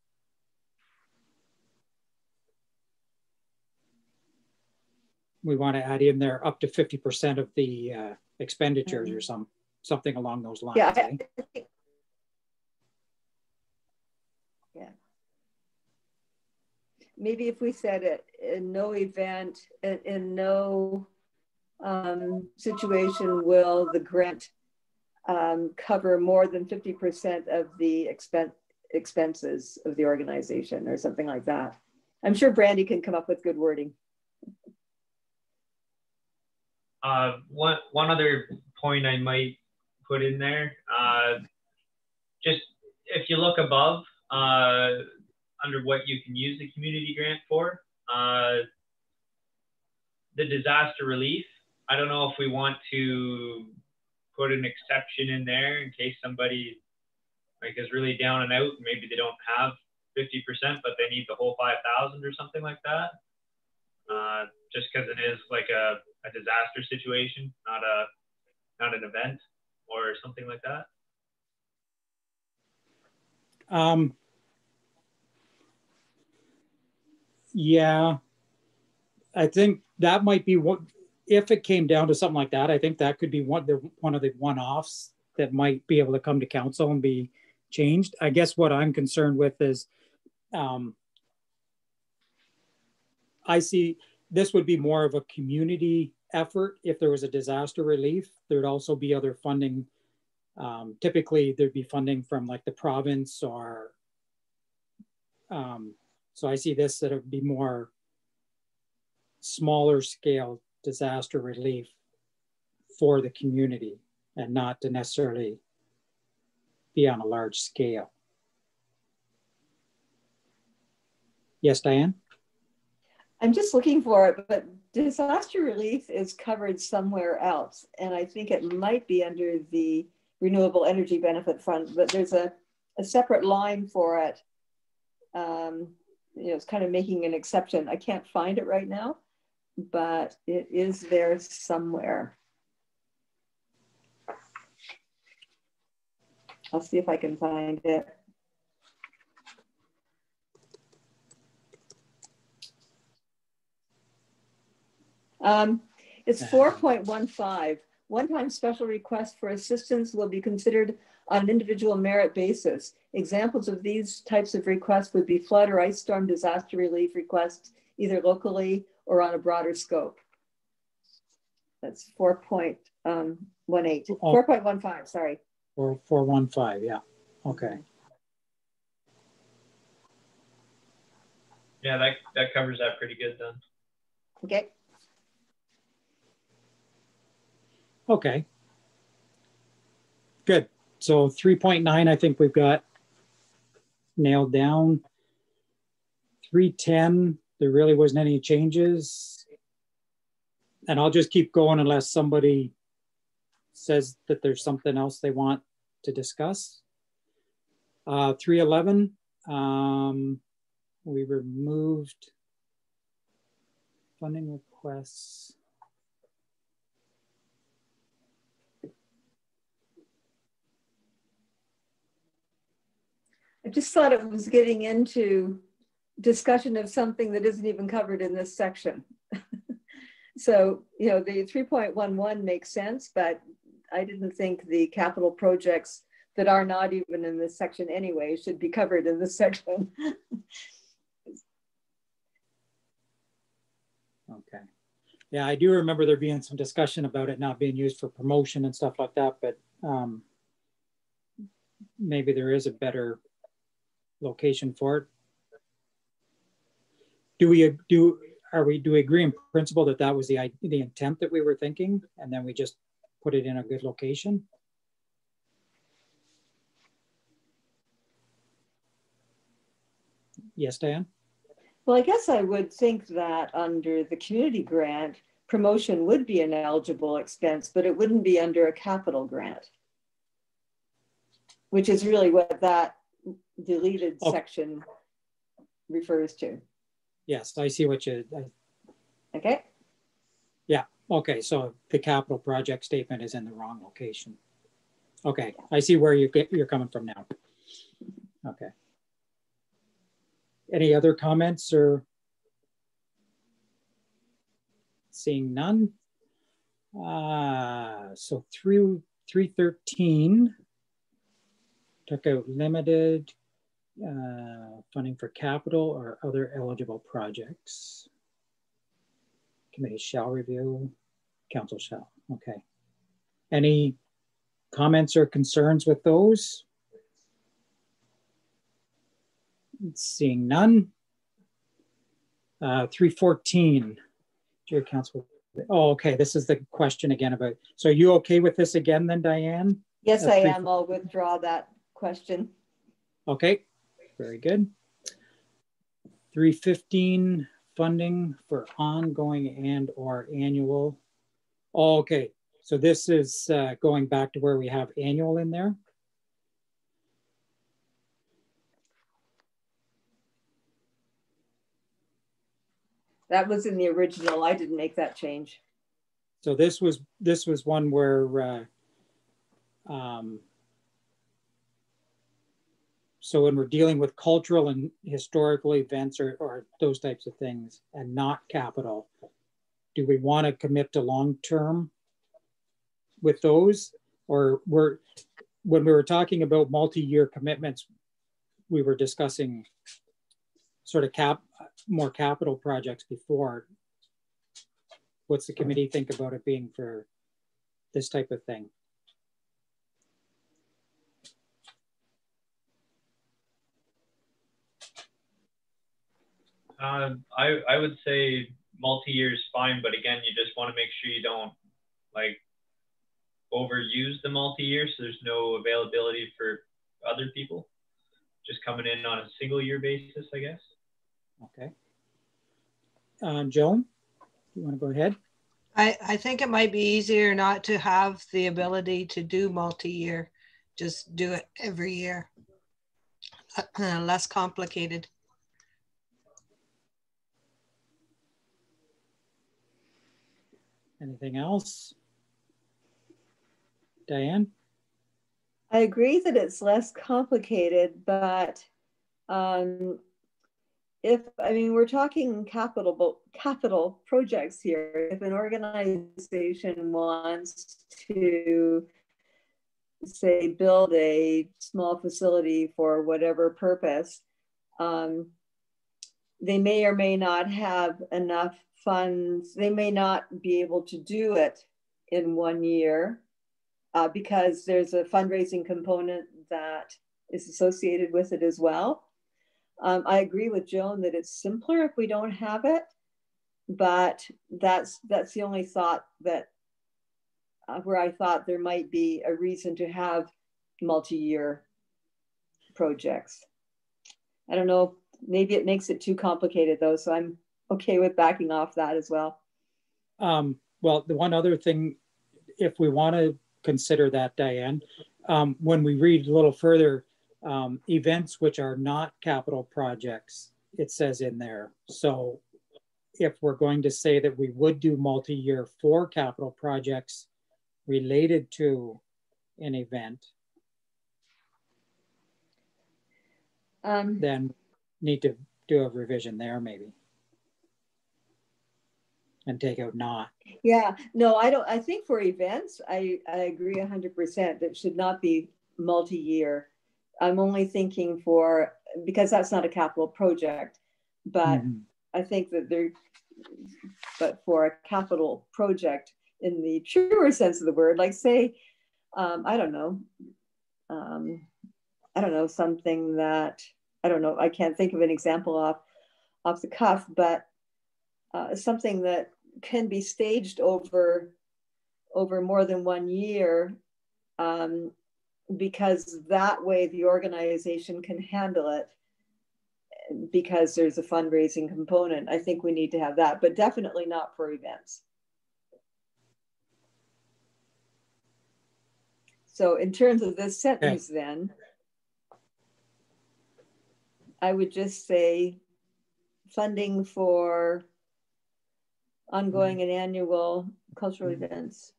We want to add in there up to 50% of the expenditures or something along those lines. Yeah. Eh? Yeah. Maybe if we said it in no event, in no situation will the grant cover more than 50% of the expenses of the organization or something like that. I'm sure Brandy can come up with good wording. One other point I might put in there, just if you look above under what you can use the community grant for, the disaster relief, I don't know if we want to put an exception in there in case somebody like is really down and out, maybe they don't have 50%, but they need the whole 5,000 or something like that. Just because it is like a disaster situation, not an event or something like that. Yeah, I think that might be what, if it came down to something like that, I think that could be one of the one-offs that might be able to come to council and be changed. I guess what I'm concerned with is I see this would be more of a community effort. If there was a disaster relief, there'd also be other funding. Typically, there'd be funding from like the province or, so I see this that would be more smaller scale disaster relief for the community and not to necessarily be on a large scale. Yes, Diane? I'm just looking for it, but disaster relief is covered somewhere else. And I think it might be under the Renewable Energy Benefit Fund, but there's a separate line for it. You know, it's kind of making an exception. I can't find it right now, but it is there somewhere. I'll see if I can find it. It's 4.15. One-time special requests for assistance will be considered on an individual merit basis. Examples of these types of requests would be flood or ice storm disaster relief requests, either locally or on a broader scope. That's 4.18. 4.15, sorry. 4.15, yeah. Okay. Yeah, that covers that pretty good then. Okay. Okay. Good. So 3.9, I think we've got nailed down. 3.10, there really wasn't any changes. And I'll just keep going unless somebody says that there's something else they want to discuss. 3.11, we removed funding requests. I just thought it was getting into discussion of something that isn't even covered in this section. So, you know, the 3.11 makes sense, but I didn't think the capital projects that are not even in this section anyway should be covered in this section. Okay. Yeah, I do remember there being some discussion about it not being used for promotion and stuff like that, but maybe there is a better location for it. Do we agree in principle that that was the intent that we were thinking, and then we just put it in a good location? Yes, Diane? Well, I guess I would think that under the community grant, promotion would be an eligible expense, but it wouldn't be under a capital grant, which is really what that deleted section refers to. Yes, I see what you... Okay. Yeah, okay, so the capital project statement is in the wrong location. Okay, I see where you're coming from now. Okay. Any other comments or? Seeing none. So through 313, took out limited funding for capital or other eligible projects. Committee shall review, council shall. Okay. Any comments or concerns with those? Seeing none. 314, dear council. Oh, okay. This is the question again about, so are you okay with this again then, Diane? Yes, I am. I'll withdraw that question. Okay, very good. 315, funding for ongoing and or annual. Oh, okay, so this is going back to where we have annual in there. That was in the original. I didn't make that change. So this was one where so when we're dealing with cultural and historical events or those types of things and not capital, do we want to commit to long-term with those? Or when we were talking about multi-year commitments, we were discussing sort of more capital projects before. What's the committee think about it being for this type of thing? I would say multi-year is fine, but again, you just want to make sure you don't like overuse the multi-year, so there's no availability for other people just coming in on a single year basis, I guess. Okay. Joan, you want to go ahead? I think it might be easier not to have the ability to do multi-year. Just do it every year. Less complicated. Anything else? Diane? I agree that it's less complicated, but we're talking capital projects here. If an organization wants to, say, build a small facility for whatever purpose, they may or may not have enough funds. They may not be able to do it in 1 year because there's a fundraising component that is associated with it as well. I agree with Joan that it's simpler if we don't have it, but that's the only thought that where I thought there might be a reason to have multi-year projects. I don't know, maybe it makes it too complicated though, so I'm okay with backing off that as well. Well, the one other thing, if we want to consider that, Diane, when we read a little further, events which are not capital projects, it says in there. So if we're going to say that we would do multi-year for capital projects related to an event, then need to do a revision there maybe. And take out not. Yeah, no, I don't. I think for events, I agree 100% that should not be multi-year. I'm only thinking for, because that's not a capital project, but I think that but for a capital project in the truer sense of the word, like say, I don't know, I don't know, something that, I don't know, I can't think of an example off the cuff, but something that can be staged over more than 1 year, because that way the organization can handle it, because there's a fundraising component. I think we need to have that, but definitely not for events. So in terms of this sentence, then, I would just say funding for ongoing and annual cultural events.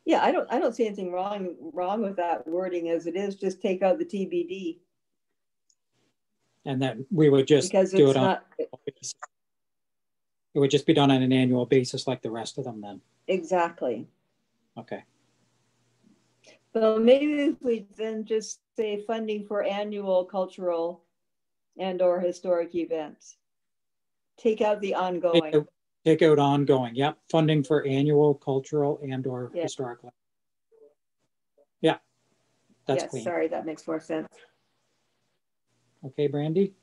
Yeah, I don't see anything wrong with that wording as it is. Just take out the TBD. And then we would just do it on. It would just be done on an annual basis like the rest of them then. Exactly. Okay. Well, maybe if we then just say funding for annual cultural and or historic events. Take out the ongoing. Take out ongoing. Yep. Funding for annual cultural and or historical. Yeah. That's clean. Sorry, that makes more sense. Okay, Brandy.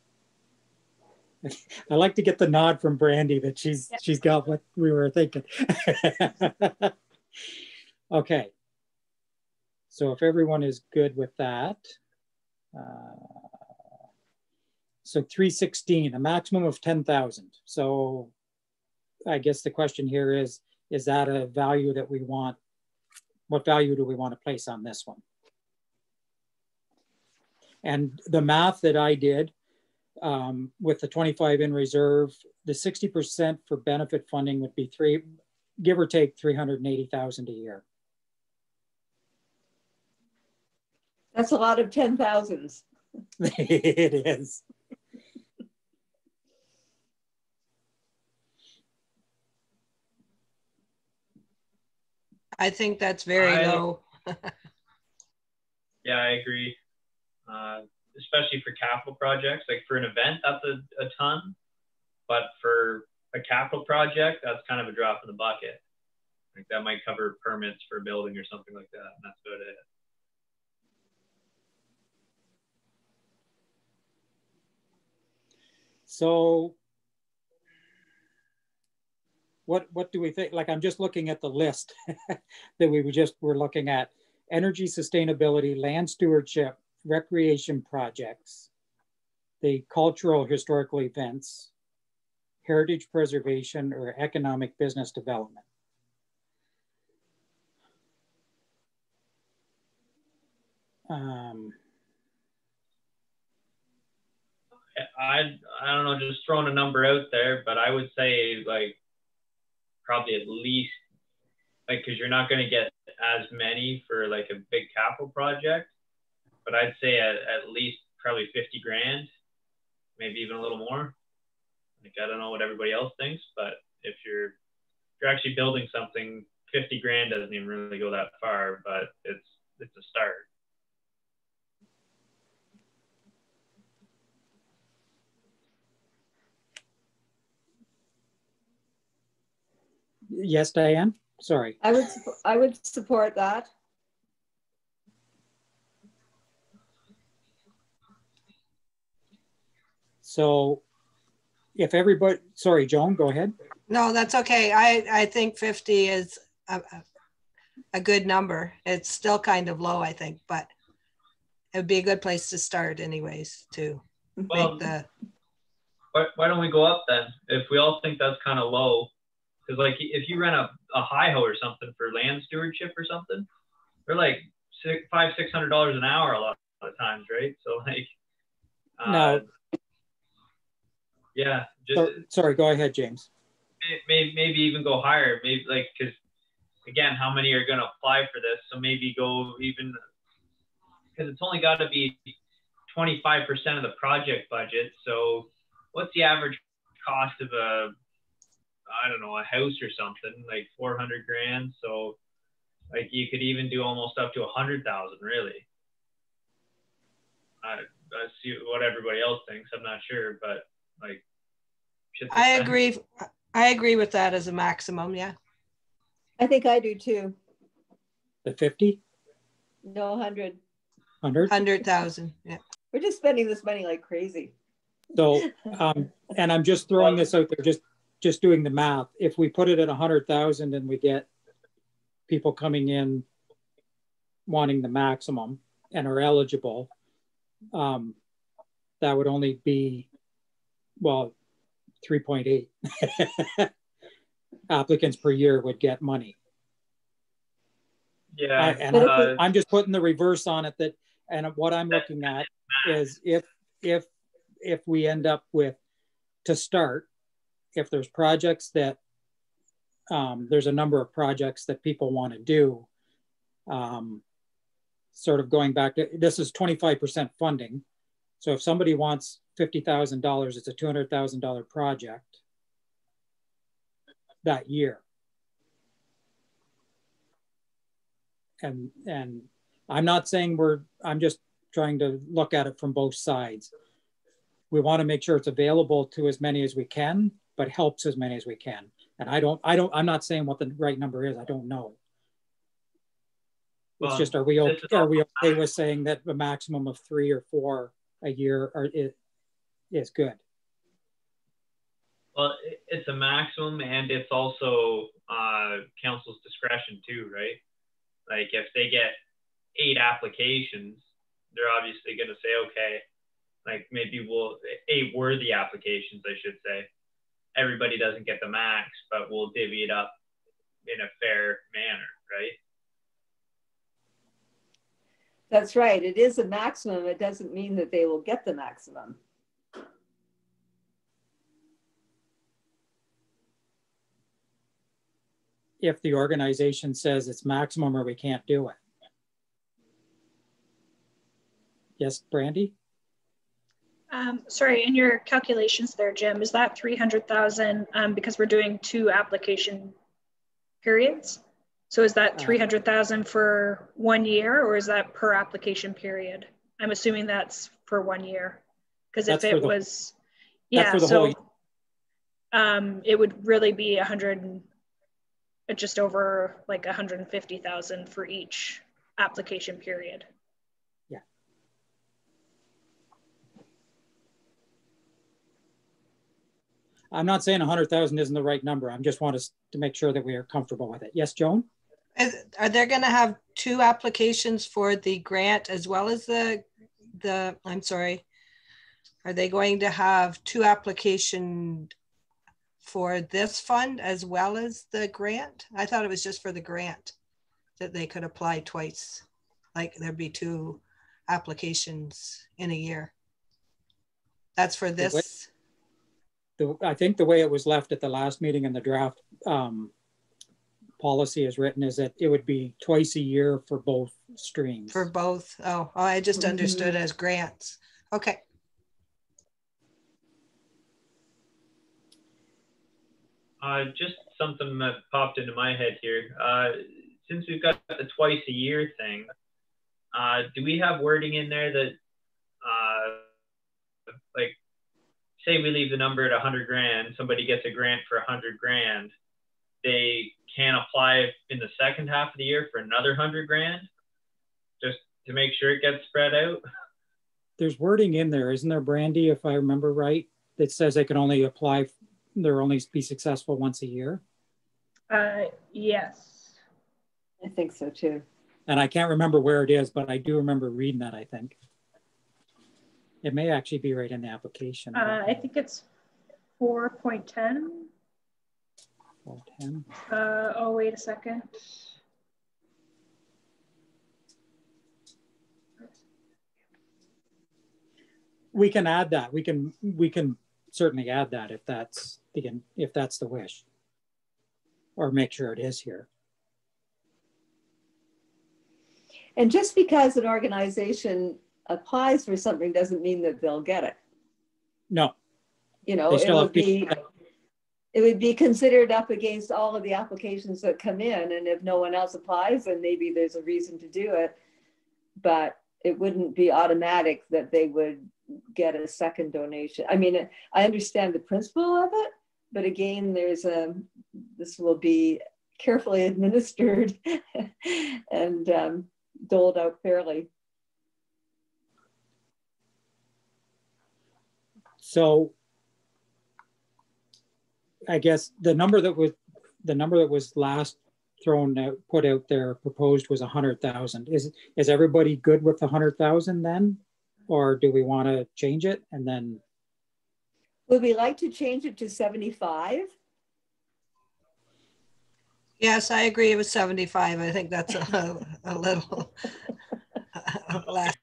I like to get the nod from Brandy that she's got what we were thinking. Okay. So if everyone is good with that, so 316, a maximum of 10,000. So I guess the question here is that a value that we want? What value do we want to place on this one? And the math that I did with the 25 in reserve, the 60% for benefit funding would be give or take 380,000 a year. That's a lot of 10,000s. It is. I think that's very low. Yeah, I agree. Especially for capital projects, like for an event, that's a ton. But for a capital project, that's kind of a drop in the bucket. Like that might cover permits for a building or something like that, and that's about it. So what do we think? Like, I'm just looking at the list that we were looking at: energy sustainability, land stewardship, recreation projects, the cultural historical events, heritage preservation, or economic business development. I don't know, just throwing a number out there, but I would say like probably at least, like, because you're not going to get as many for like a big capital project, but I'd say at least probably 50 grand, maybe even a little more. Like, I don't know what everybody else thinks, but if you're actually building something, 50 grand doesn't even really go that far, but it's a start. Yes, Diane. Sorry. I would support that. So if everybody, sorry, Joan, go ahead. No, that's okay. I think 50 is a good number. It's still kind of low, I think, but it would be a good place to start anyways to make the... Why don't we go up then? If we all think that's kind of low, because like if you rent a hi-ho or something for land stewardship or something, they're like $500-600 an hour a lot of times, right? So like, no. Yeah. Sorry, go ahead, James. Maybe even go higher. Maybe like, because again, how many are going to apply for this? So maybe go even, because it's only got to be 25% of the project budget. So what's the average cost of a house or something, like 400 grand? So like you could even do almost up to 100,000, really. I see what everybody else thinks. I'm not sure, but like, I agree with that as a maximum. Yeah, I think I do too. The 50? No, 100. 100,000. Yeah. We're just spending this money like crazy. So, and I'm just throwing this out there, just doing the math. If we put it at 100,000 and we get people coming in wanting the maximum and are eligible, that would only be, well, 3.8 applicants per year would get money. Yeah, and I'm just putting the reverse on it. And what I'm looking at is if we end up with, to start, if there's projects that there's a number of projects that people want to do, sort of going back to, this is 25% funding. So if somebody wants $50,000, it's a $200,000 project that year. And I'm not saying I'm just trying to look at it from both sides. We want to make sure it's available to as many as we can, but helps as many as we can. And I'm not saying what the right number is. I don't know. It's just, are we okay with saying that a maximum of 3 or 4 a year is good? Well, it's a maximum, and it's also council's discretion too, right? Like if they get 8 applications, they're obviously going to say, okay, like maybe 8 worthy applications, I should say. Everybody doesn't get the max, but we'll divvy it up in a fair manner, right? That's right. It is a maximum. It doesn't mean that they will get the maximum. If the organization says it's maximum or we can't do it. Yes, Brandy? Sorry, in your calculations there, Jim, is that 300,000 because we're doing 2 application periods? So is that 300,000 for 1 year, or is that per application period? I'm assuming that's for 1 year, because if it was, yeah, so it would really be just over like 150,000 for each application period. Yeah. I'm not saying 100,000 isn't the right number. I just want us to make sure that we are comfortable with it. Yes, Joan? Are they going to have 2 applications for the grant as well as I'm sorry, are they going to have 2 applications for this fund as well as the grant? I thought it was just for the grant that they could apply twice. Like there'd be 2 applications in a year. That's for this. I think the way it was left at the last meeting in the draft policy is written is that it would be twice a year for both streams. For both. Oh, I just understood as grants. Okay. Just something that popped into my head here. Since we've got the twice a year thing, do we have wording in there that, like, say we leave the number at 100 grand, somebody gets a grant for 100 grand, they can apply in the second half of the year for another 100 grand, just to make sure it gets spread out? There's wording in there, isn't there, Brandy, if I remember right, that says they can only apply, they'll only be successful once a year? Yes. I think so too. And I can't remember where it is, but I do remember reading that, I think. It may actually be right in the application. I think it's 4.10. 4.10. Oh, wait a second. We can add that. We can certainly add that if that's the wish, or make sure it is here. And just because an organization applies for something doesn't mean that they'll get it. No. You know, it would be considered up against all of the applications that come in, and if no one else applies, then maybe there's a reason to do it, but it wouldn't be automatic that they would get a second donation. I mean, I understand the principle of it, but again, this will be carefully administered and doled out fairly. So I guess the number that was last put out there proposed was 100,000. Is everybody good with the 100,000 then, or do we want to change it? And then would we like to change it to 75? Yes, I agree with 75. I think that's a little less.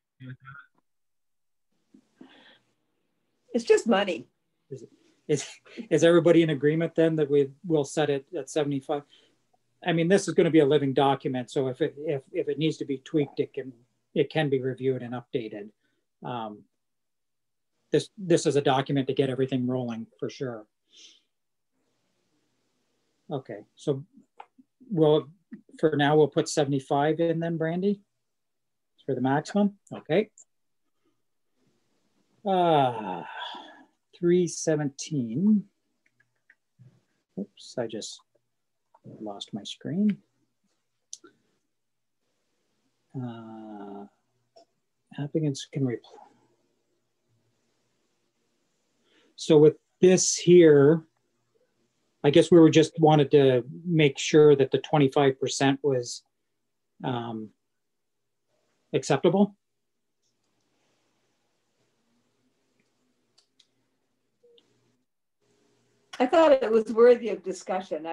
It's just money. Is everybody in agreement then that we will set it at 75? I mean, this is going to be a living document, so if it needs to be tweaked, it can be reviewed and updated. This is a document to get everything rolling for sure. Okay, so for now we'll put 75 in then, Brandy, for the maximum. Okay. 317. Oops, I just lost my screen. Applicants can reply. So with this here, I guess we just wanted to make sure that the 25% was acceptable. I thought it was worthy of discussion.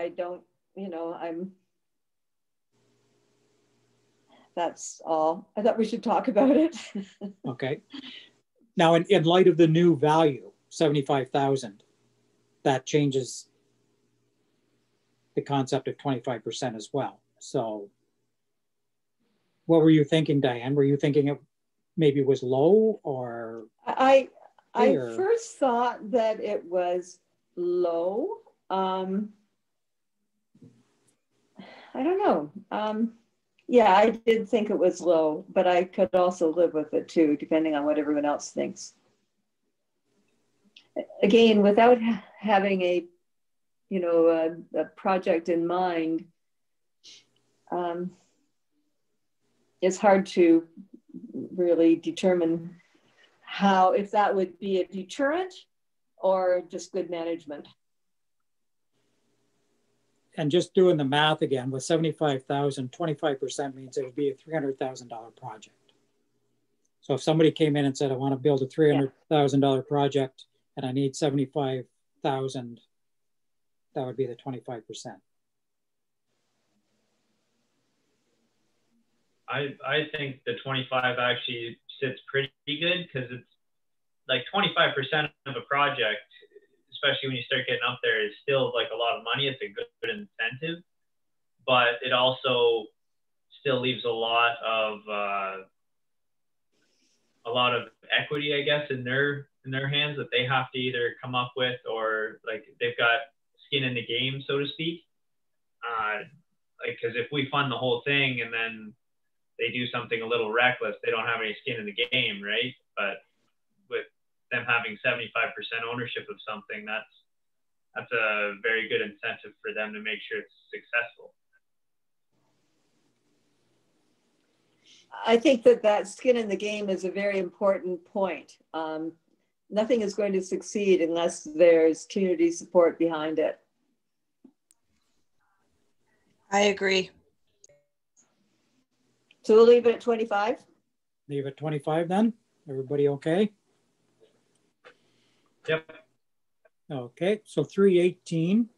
That's all. I thought we should talk about it. Okay. Now, in light of the new value, 75,000, that changes the concept of 25% as well. So what were you thinking, Diane? Were you thinking it maybe was low, or? I first thought that it was low. I don't know. Yeah, I did think it was low, but I could also live with it too, depending on what everyone else thinks. Again, without having a project in mind, it's hard to really determine if that would be a deterrent or just good management. And just doing the math again, with 75,000, 25% means it would be a $300,000 project. So if somebody came in and said, I want to build a $300,000 project and I need 75,000, that would be the 25%. I think the 25 actually sits pretty good, because it's like 25% of a project, especially when you start getting up there, is still like a lot of money. It's a good incentive, but it also still leaves a lot of equity, I guess, in their hands that they have to either come up with, or like they've got skin in the game, so to speak. Because if we fund the whole thing and then they do something a little reckless, they don't have any skin in the game, right? But with them having 75% ownership of something, that's a very good incentive for them to make sure it's successful. I think that skin in the game is a very important point. Nothing is going to succeed unless there's community support behind it. I agree. So we'll leave it at 25? Leave it 25 then? Everybody okay? Yep. Okay, so 318,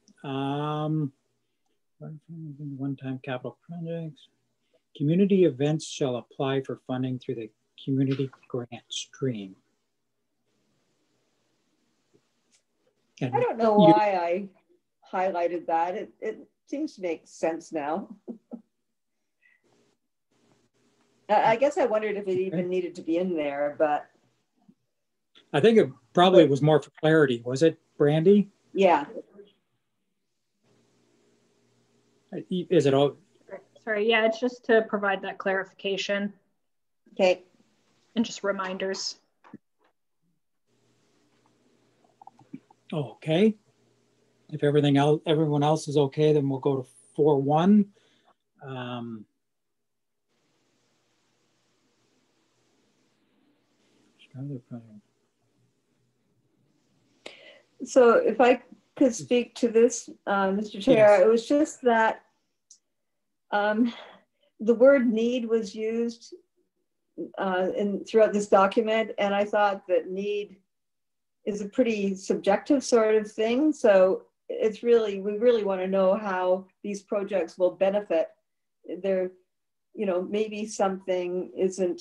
one-time capital projects. Community events shall apply for funding through the community grant stream. And I don't know why I highlighted that. It seems to make sense now. I guess I wondered if it even needed to be in there, but. I think it probably was more for clarity. Was it, Brandy? Yeah. Is it all? Sorry, yeah, it's just to provide that clarification. Okay. And just reminders. Okay. If everyone else is okay, then we'll go to 4.1. So if I could speak to this, Mr. Chair, yes. It was just that the word need was used throughout this document, and I thought that need is a pretty subjective sort of thing. So it's really, we really want to know how these projects will benefit. They're, you know, maybe something isn't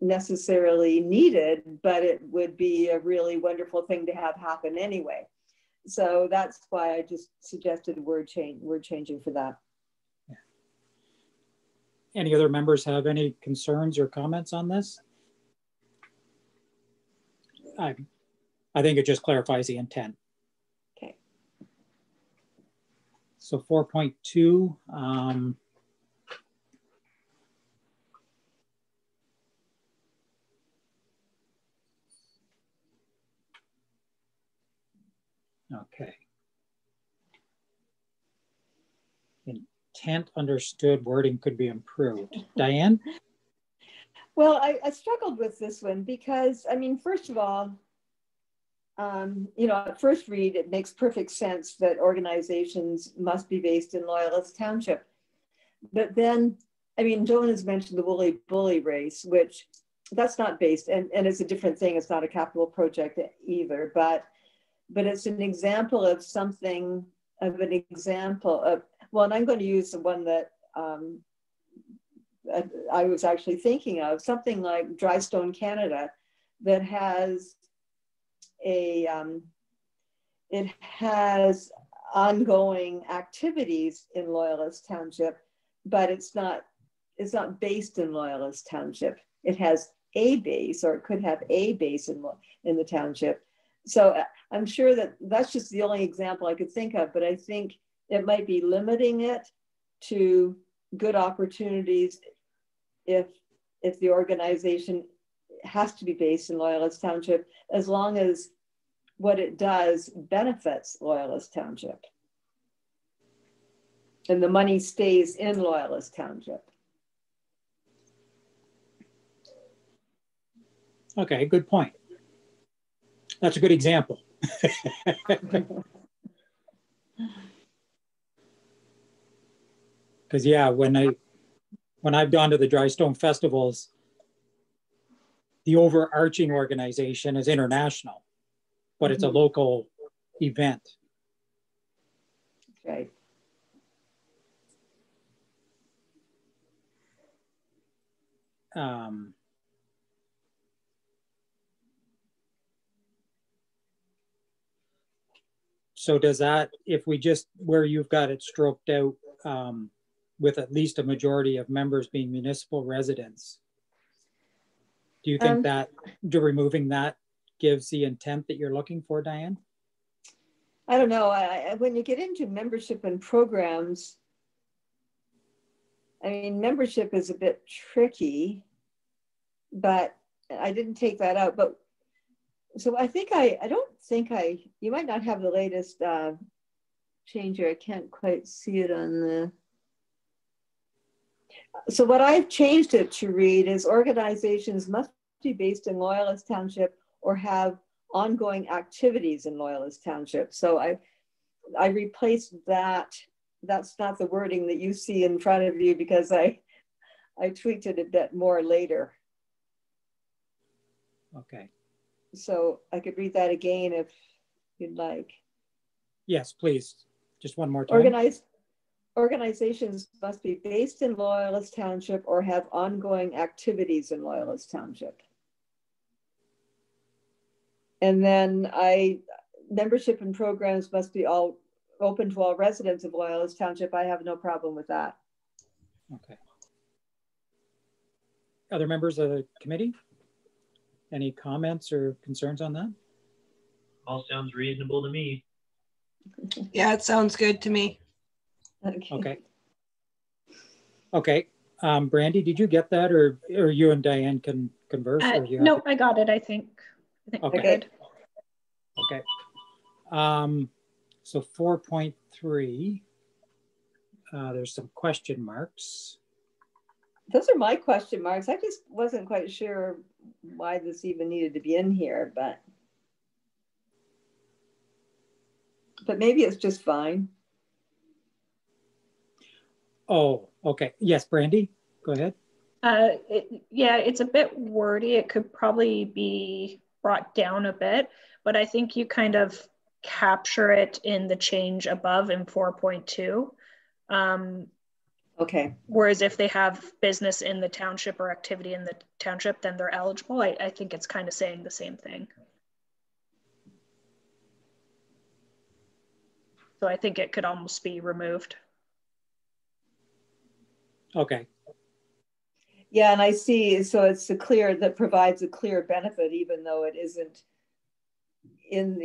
necessarily needed, but it would be a really wonderful thing to have happen anyway. So that's why I just suggested word changing for that. Yeah. Any other members have any concerns or comments on this? I think it just clarifies the intent. Okay. So 4.2, okay. Intent understood, wording could be improved. Diane? Well, I struggled with this one because, I mean, first of all, you know, at first read, it makes perfect sense that organizations must be based in Loyalist Township. But then, I mean, Joan has mentioned the Woolly Bully race, which that's not based, and it's a different thing. It's not a capital project either, but it's an example of something, of an example of, well, and I'm going to use the one that I was actually thinking of, something like Drystone Canada, that has it has ongoing activities in Loyalist Township, but it's not based in Loyalist Township. It has a base, or it could have a base in the township. So I'm sure that that's just the only example I could think of, but I think it might be limiting it to good opportunities if the organization has to be based in Loyalist Township, as long as what it does benefits Loyalist Township and the money stays in Loyalist Township. Okay, good point. That's a good example. Because yeah, when I've gone to the Drystone festivals, the overarching organization is international, but it's a local event. Right. So does that, if we just, where you've got it stroked out with at least a majority of members being municipal residents, do you think that removing that gives the intent that you're looking for, Diane? I don't know. When you get into membership and programs, I mean, membership is a bit tricky, but I didn't take that out. But so I think you might not have the latest change here. I can't quite see it on the. So what I've changed it to read is organizations must be based in Loyalist Township or have ongoing activities in Loyalist Township. So I replaced that. That's not the wording that you see in front of you because I tweaked it a bit more later. Okay. So I could read that again if you'd like. Yes, please. Just one more time. Organizations must be based in Loyalist Township or have ongoing activities in Loyalist Township. And then membership and programs must be all open to all residents of Loyalist Township. I have no problem with that. Okay. Other members of the committee? Any comments or concerns on that? All sounds reasonable to me. Yeah, it sounds good to me. Okay. Okay. Brandy, did you get that, or you and Diane can converse? No, I got it. I think okay. Good. Okay. So 4.3, there's some question marks. Those are my question marks. I just wasn't quite sure why this even needed to be in here, but. but maybe it's just fine. Oh, okay. Yes, Brandy, go ahead. Yeah, it's a bit wordy. It could probably be brought down a bit, but I think you kind of capture it in the change above in 4.2. Okay. Whereas if they have business in the township or activity in the township, then they're eligible. I think it's kind of saying the same thing. So I think it could almost be removed. Okay. Yeah, and I see, so it's a clear, that provides a clear benefit, even though it isn't in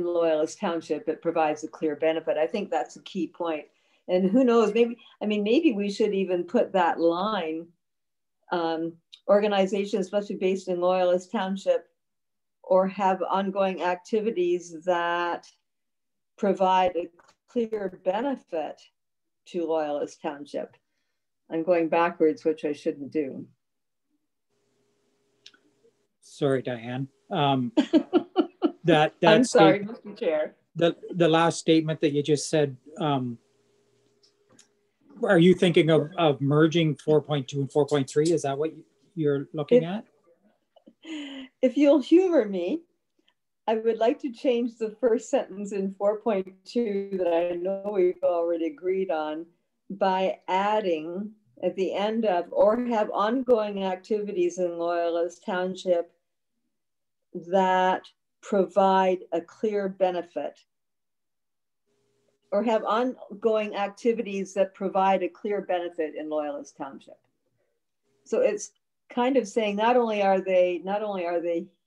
Loyalist Township, it provides a clear benefit. I think that's a key point. And who knows, maybe we should even put that line, organizations, especially based in Loyalist Township, or have ongoing activities that provide a clear benefit to Loyalist Township. I'm going backwards, which I shouldn't do. Sorry, Diane. I'm sorry, Mr. Chair. The last statement that you just said, are you thinking of merging 4.2 and 4.3? Is that what you're looking at? If you'll humor me, I would like to change the first sentence in 4.2 that I know we've already agreed on by adding at the end of, or have ongoing activities in Loyalist Township that provide a clear benefit, or have ongoing activities that provide a clear benefit in Loyalist Township. So it's kind of saying not only are they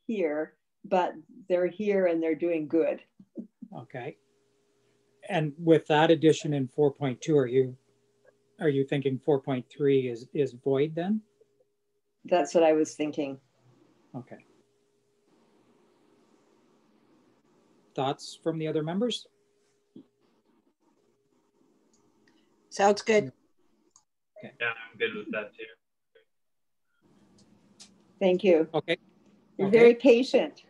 here, but they're here and they're doing good. Okay. And with that addition in 4.2, are you thinking 4.3 is void then? That's what I was thinking. Okay. Thoughts from the other members? Sounds good. Okay. Yeah, I'm good with that too. Thank you. Okay. You're very patient.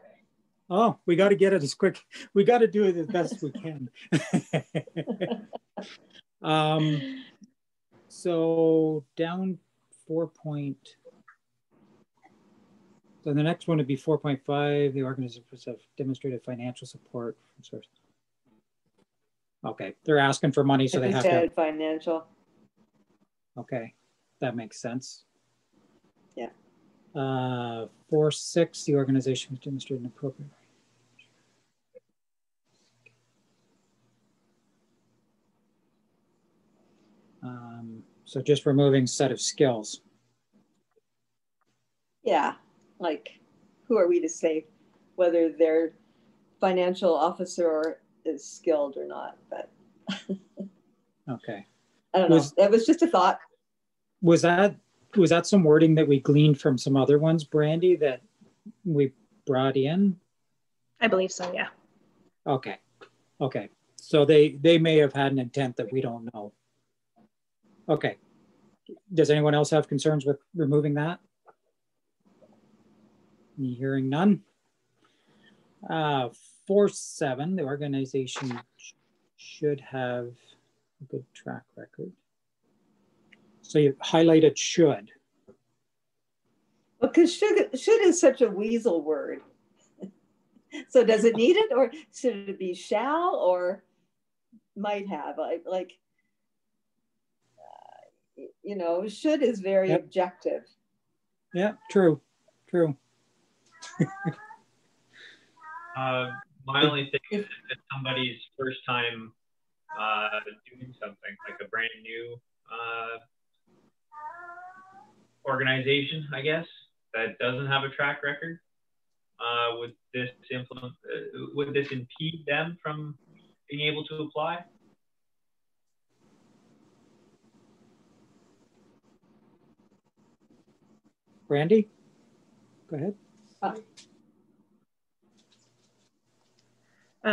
Oh, we got to get it as quick. We got to do it as best we can. So down 4 point. So the next one would be 4.5. The organizations have demonstrated financial support from sources. Okay, they're asking for money, so they have to. Financial. Okay, that makes sense. Yeah. 4.6. The organization has demonstrated an appropriate. So just removing set of skills. Yeah, like who are we to say whether their financial officer is skilled or not? But okay, I don't know. It was just a thought. Was that some wording that we gleaned from some other ones, Brandy, that we brought in? I believe so. Yeah. Okay. Okay. So they may have had an intent that we don't know. Okay. Does anyone else have concerns with removing that? Hearing none. 4.7, the organization should have a good track record. So you highlighted should. Well, because should is such a weasel word. So does it need it, or should it be shall, or might have? Like you know, should is very objective. Yeah, true. My only thing is if somebody's first time doing something, like a brand new organization, I guess, that doesn't have a track record, would this impede them from being able to apply? Brandy, go ahead.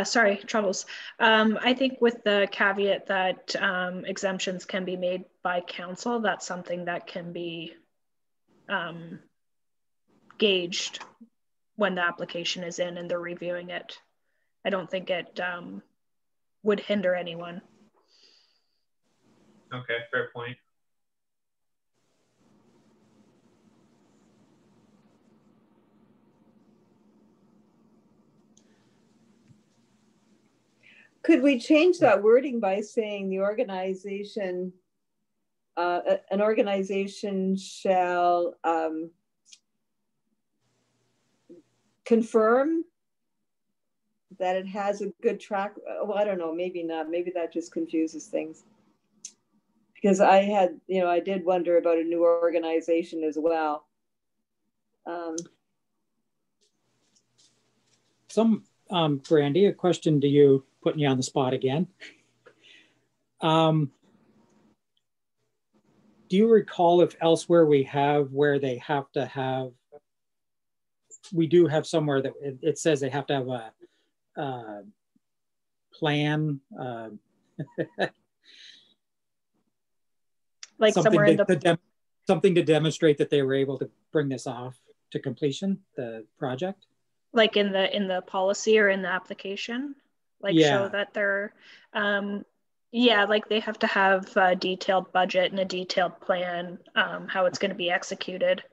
Sorry, troubles. I think with the caveat that exemptions can be made by council, that's something that can be gauged when the application is in and they're reviewing it. I don't think it would hinder anyone. Okay, fair point. Could we change that wording by saying the organization, an organization shall confirm that it has a good track? Well, I don't know, maybe not. Maybe that just confuses things. Because I had, I did wonder about a new organization as well. Brandy, a question to you, putting you on the spot again. Do you recall if elsewhere we have where they have to have, we do have somewhere that it says they have to have a plan, like somewhere in the something to demonstrate that they were able to bring this off to completion, the project? Like in the policy or in the application, like show that they're, like they have to have a detailed budget and a detailed plan, how it's going to be executed.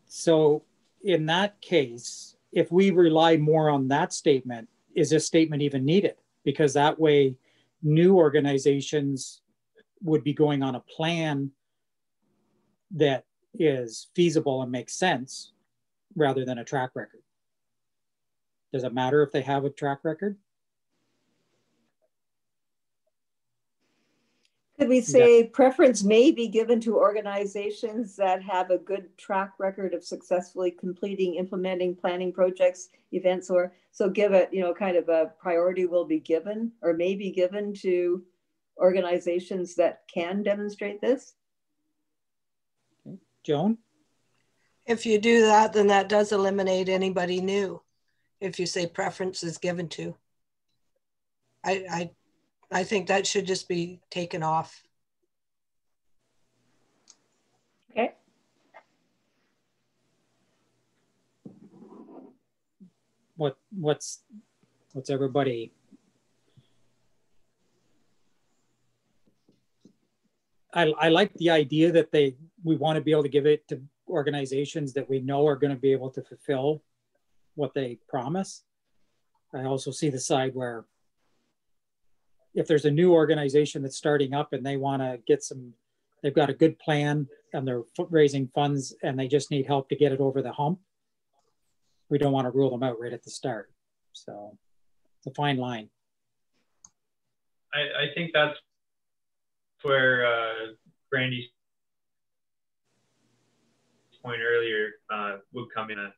So in that case, if we rely more on that statement, is this statement even needed? Because that way new organizations would be going on a plan that is feasible and makes sense, rather than a track record. Does it matter if they have a track record? Could we say preference may be given to organizations that have a good track record of successfully completing, implementing, planning projects, events, or so give it, kind of a priority will be given or may be given to organizations that can demonstrate this? Okay. Joan? If you do that, then that does eliminate anybody new. If you say preference is given to, I think that should just be taken off. Okay. What's everybody? I like the idea that we want to be able to give it to organizations that we know are going to be able to fulfill what they promise. I also see the side where if there's a new organization that's starting up and they want to get they've got a good plan and they're raising funds and they just need help to get it over the hump, we don't want to rule them out right at the start. So it's a fine line. I think that's where Brandy's point earlier would come in.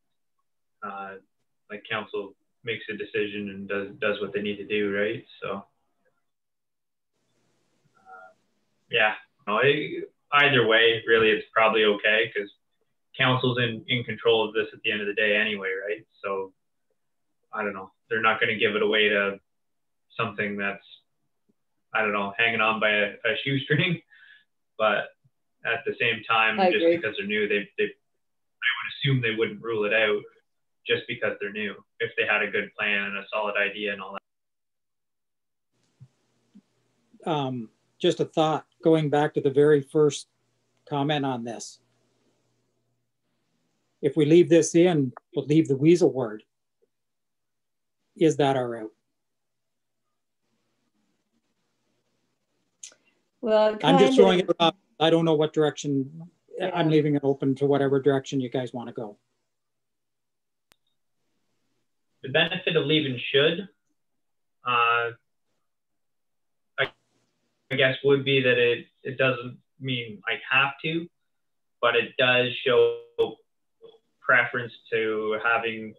Like council makes a decision and does what they need to do, right? So yeah, either way, really, it's probably okay because council's in control of this at the end of the day anyway, right? So I don't know, they're not going to give it away to something that's, I don't know, hanging on by a shoestring. But at the same time, just because they're new, I would assume they wouldn't rule it out just because they're new, if they had a good plan and a solid idea and all that. Just a thought, going back to the very first comment on this. If we leave this in, we'll leave the weasel word. Is that our route? Well, I'm just throwing it up. I don't know what direction. Yeah. I'm leaving it open to whatever direction you guys want to go. The benefit of leaving should, I guess, would be that it doesn't mean I have to, but it does show preference to having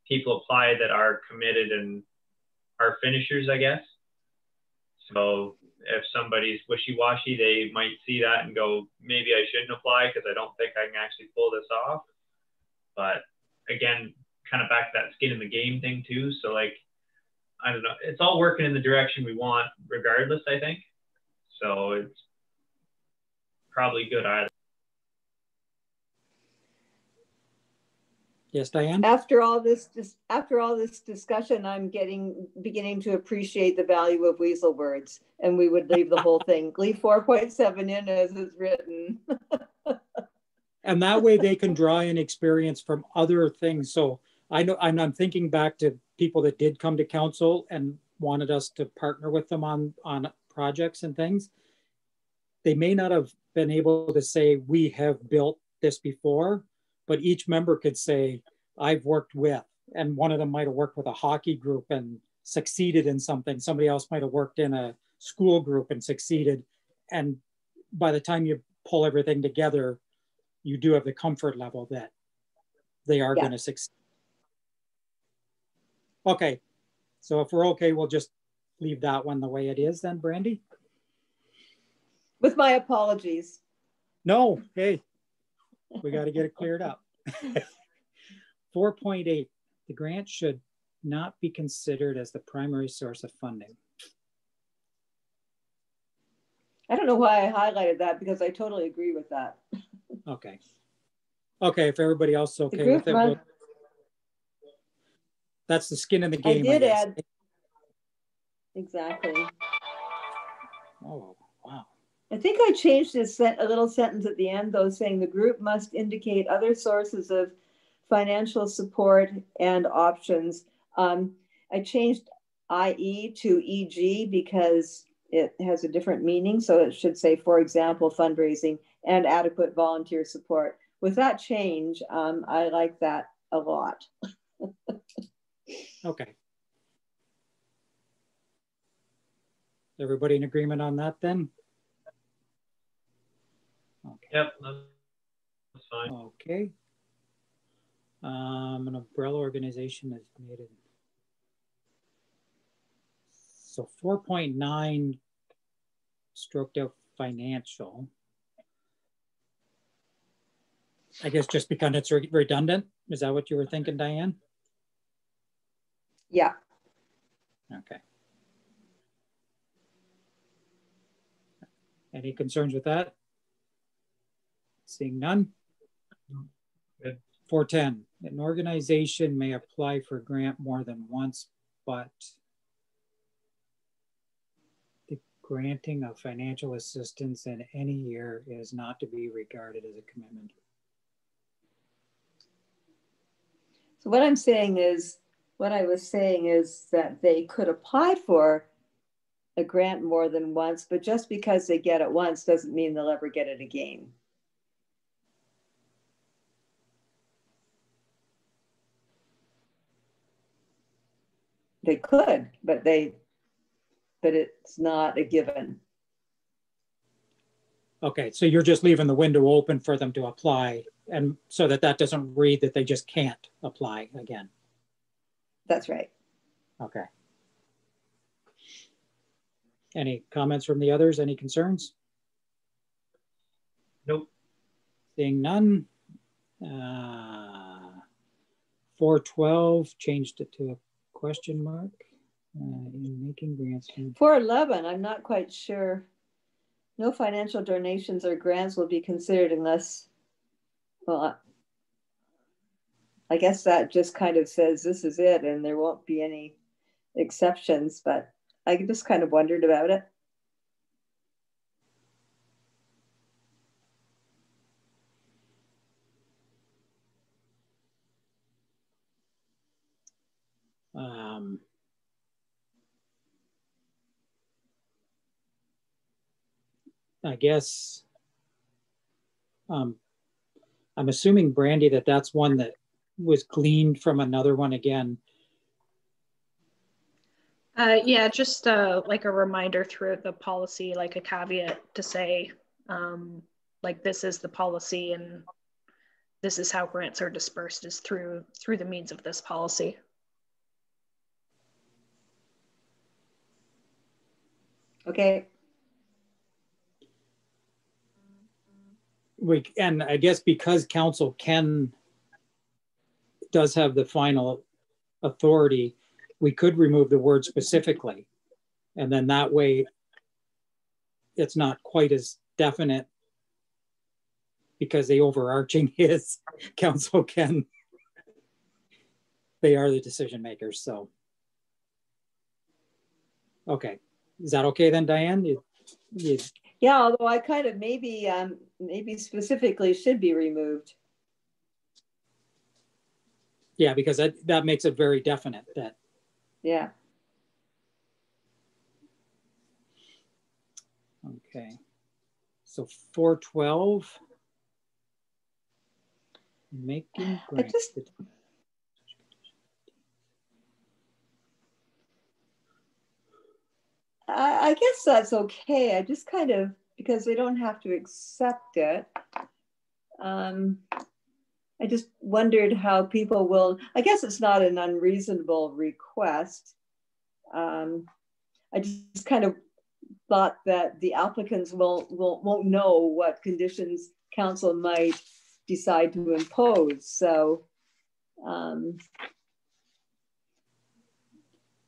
people apply that are committed and are finishers, I guess. So if somebody's wishy-washy, they might see that and go, maybe I shouldn't apply because I don't think I can actually pull this off. But again, kind of back to that skin in the game thing too. So like, I don't know, it's all working in the direction we want regardless, I think. So it's probably good either. Yes, Diane? After all this discussion, I'm beginning to appreciate the value of weasel words, and we would leave the whole thing, leave 4.7 in as it's written. And that way they can draw in experience from other things. So I know, I'm thinking back to people that did come to council and wanted us to partner with them on projects and things. They may not have been able to say, we have built this before, but each member could say, I've worked with, and one of them might have worked with a hockey group and succeeded in something. Somebody else might have worked in a school group and succeeded. And by the time you pull everything together, you do have the comfort level that they are going to succeed. Okay, so if we're okay, we'll just leave that one the way it is then, Brandy? With my apologies. No, hey, we got to get it cleared up. 4.8, the grant should not be considered as the primary source of funding. I don't know why I highlighted that, because I totally agree with that. Okay. Okay, if everybody else is okay with it, that's the skin in the game. I did add. Exactly. Oh, wow. I think I changed this a little sentence at the end, though, saying the group must indicate other sources of financial support and options. I changed IE to EG because it has a different meaning. So it should say, for example, fundraising and adequate volunteer support. With that change, I like that a lot. Okay. Everybody in agreement on that then? Okay. Yep, that's fine. Okay. An umbrella organization is made in. So 4.9 stroked out financial. I guess just because it's redundant. Is that what you were thinking, Diane? Yeah. Okay. Any concerns with that? Seeing none. Good. 410, an organization may apply for a grant more than once, but the granting of financial assistance in any year is not to be regarded as a commitment. So what I was saying is that they could apply for a grant more than once, but just because they get it once doesn't mean they'll ever get it again. They could, but it's not a given. Okay, so you're just leaving the window open for them to apply, and so that doesn't read that they just can't apply again. That's right. Okay. Any comments from the others? Any concerns? Nope. Seeing none. 412 changed it to a question mark. In making grants. 411, I'm not quite sure. No financial donations or grants will be considered unless, well, I guess that just kind of says this is it and there won't be any exceptions, but I just kind of wondered about it. I guess I'm assuming, Brandy, that's one that was gleaned from another one again. Yeah, just like a reminder throughout the policy, like a caveat to say, like this is the policy and this is how grants are dispersed is through the means of this policy. Okay. And I guess because council does have the final authority, we could remove the word specifically. And then that way it's not quite as definite, because the overarching is council can they are the decision makers. So, okay. Is that okay then, Diane? Yeah, although I kind of maybe specifically should be removed. Yeah, because that makes it very definite that. Yeah. Okay. So 412. Making grants. I guess that's okay. I just kind of, because they don't have to accept it. I just wondered how people will, I guess it's not an unreasonable request. I just kind of thought that the applicants won't know what conditions council might decide to impose. So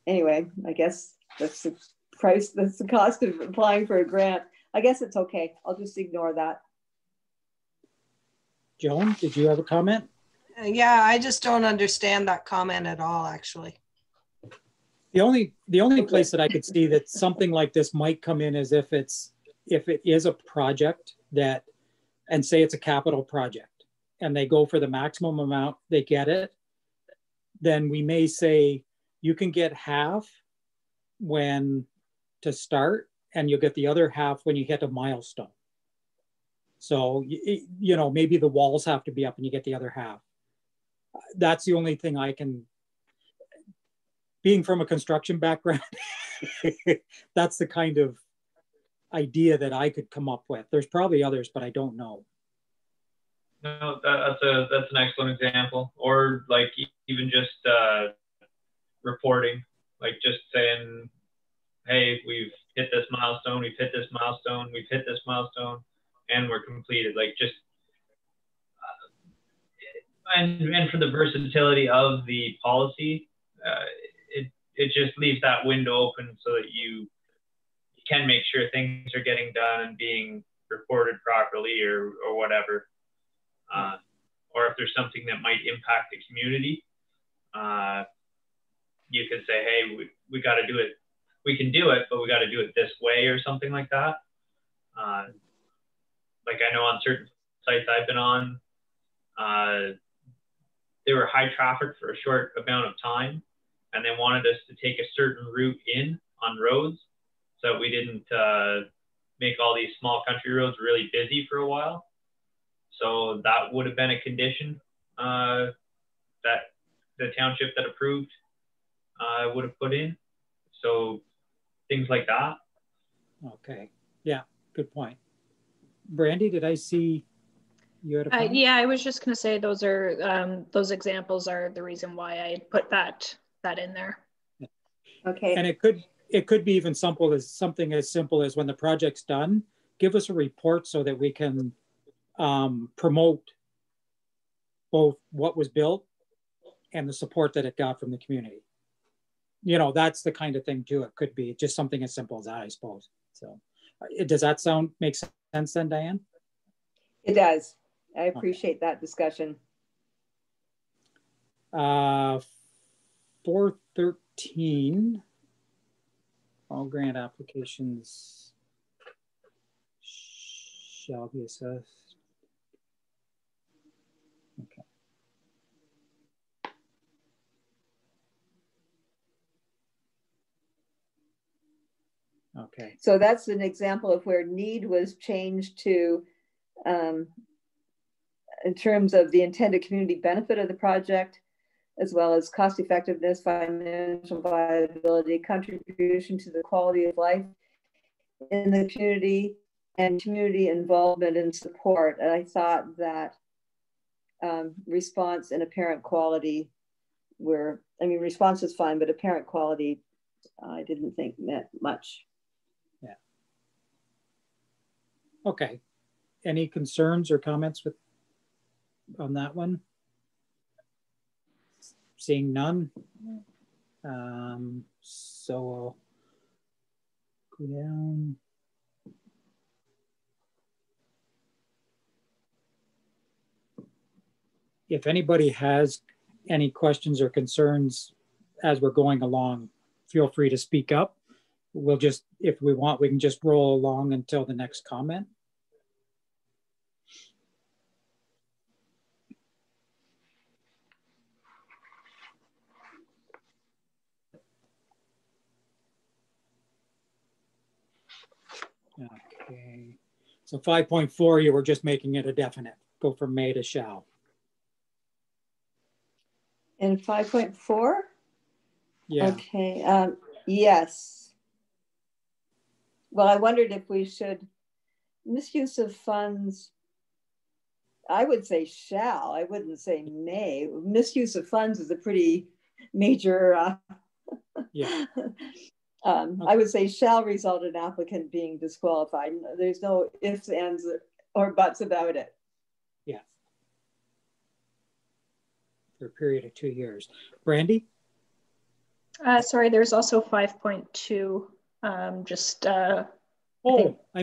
anyway, I guess that's the price, that's the cost of applying for a grant. I guess it's okay. I'll just ignore that. Joan, did you have a comment? Yeah, I just don't understand that comment at all, actually. The only place that I could see that something like this might come in is if it is a project that, and say it's a capital project and they go for the maximum amount, they get it, then we may say you can get half when to start and you'll get the other half when you hit a milestone. So, you know, maybe the walls have to be up and you get the other half. That's the only thing I can, being from a construction background, that's the kind of idea that I could come up with. There's probably others, but I don't know. No, that's an excellent example. Or like even just reporting, like just saying, hey, we've hit this milestone, we've hit this milestone, we've hit this milestone, and we're completed. Like just, and for the versatility of the policy, it just leaves that window open so that you can make sure things are getting done and being reported properly or whatever. Or if there's something that might impact the community, you could say, hey, we got to do it. We can do it, but we got to do it this way or something like that. Like I know on certain sites I've been on, they were high traffic for a short amount of time, and they wanted us to take a certain route in on roads so that we didn't make all these small country roads really busy for a while. So that would have been a condition that the township that approved would have put in. So things like that. Okay. Yeah, good point. Brandy, did I see you had a comment? Yeah, I was just going to say those are those examples are the reason why I put that in there. Yeah. Okay. And it could be even simple as something as simple as when the project's done, give us a report so that we can promote both what was built and the support that it got from the community. You know, that's the kind of thing too. It could be just something as simple as that, I suppose. So does that make sense then, Diane? It does. I appreciate that discussion. 413, all grant applications shall be assessed. Okay. Okay. So that's an example of where need was changed to, in terms of the intended community benefit of the project, as well as cost effectiveness, financial viability, contribution to the quality of life in the community, and community involvement and support. And I thought that response and apparent quality were, I mean, response was fine, but apparent quality, I didn't think meant much. Yeah. Okay. Any concerns or comments on that one? Seeing none. So I'll go down. If anybody has any questions or concerns as we're going along, feel free to speak up. We'll just, if we want, we can just roll along until the next comment. Okay, so 5.4, you were just making it a definite. Go from may to shall. And 5.4? Yeah. Okay, yes. Well, I wondered if we should, misuse of funds, I would say shall, I wouldn't say may. Misuse of funds is a pretty major, yeah. Okay. I would say shall result in applicant being disqualified. There's no ifs, ands, or buts about it. Yeah. For a period of 2 years. Brandy? Sorry, there's also 5.2. I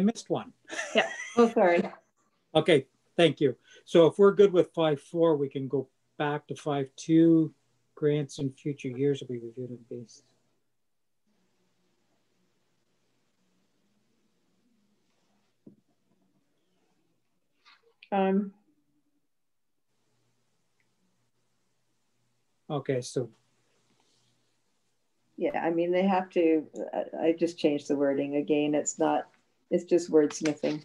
missed one. Yeah. Oh, sorry. Okay, thank you. So if we're good with 5.4, we can go back to 5.2. Grants in future years will be reviewed and based. Okay, so. Yeah, I mean, they have to, I just changed the wording again. It's not, it's just wordsmithing.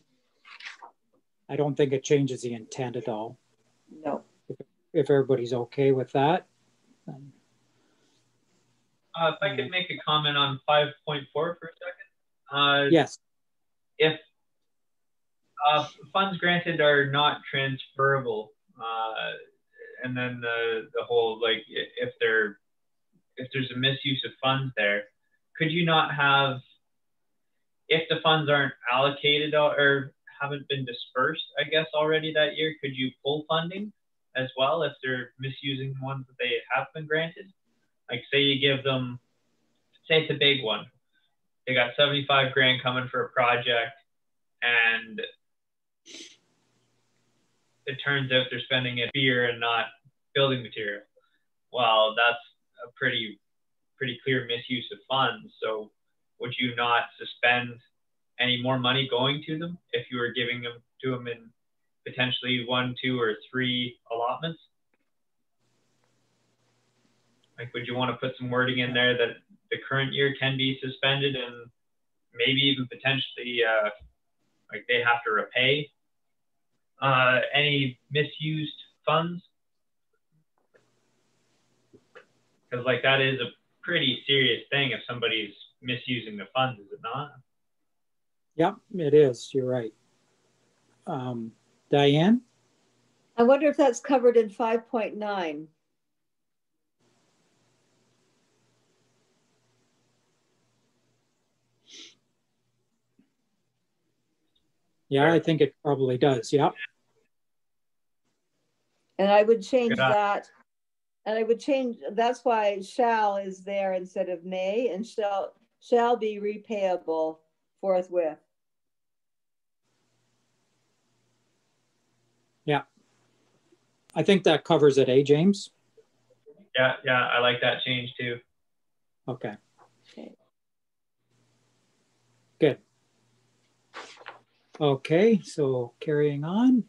I don't think it changes the intent at all. No. If everybody's okay with that. If I could make a comment on 5.4 for a second. Yes. If funds granted are not transferable, and then the whole, like, if there's a misuse of funds there, could you not have, if the funds aren't allocated or haven't been dispersed, I guess, already that year, could you pull funding as well if they're misusing the ones that they have been granted? Like, say you give them, say it's a big one, they got 75 grand coming for a project, and it turns out they're spending it beer and not building material. Well, that's a pretty clear misuse of funds. So would you not suspend any more money going to them if you were giving them to them in potentially 1, 2, or 3 allotments? Like, would you want to put some wording in there that the current year can be suspended and maybe even potentially like they have to repay any misused funds? Because, like, that is a pretty serious thing if somebody's misusing the funds, is it not? Yep, it is. You're right. Diane? I wonder if that's covered in 5.9. Yeah, I think it probably does. Yep. And I would change that. And I would change, that's why shall is there instead of may, and shall be repayable forthwith. Yeah. I think that covers it, eh, James? Yeah, I like that change too. Okay. Good. Okay, so carrying on.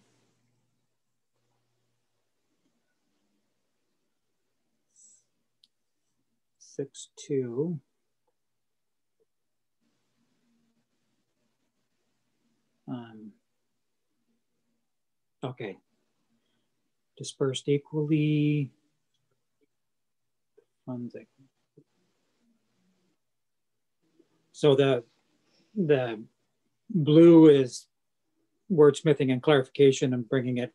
Six, 2. Okay. Dispersed equally. Funds. So the blue is wordsmithing and clarification and bringing it.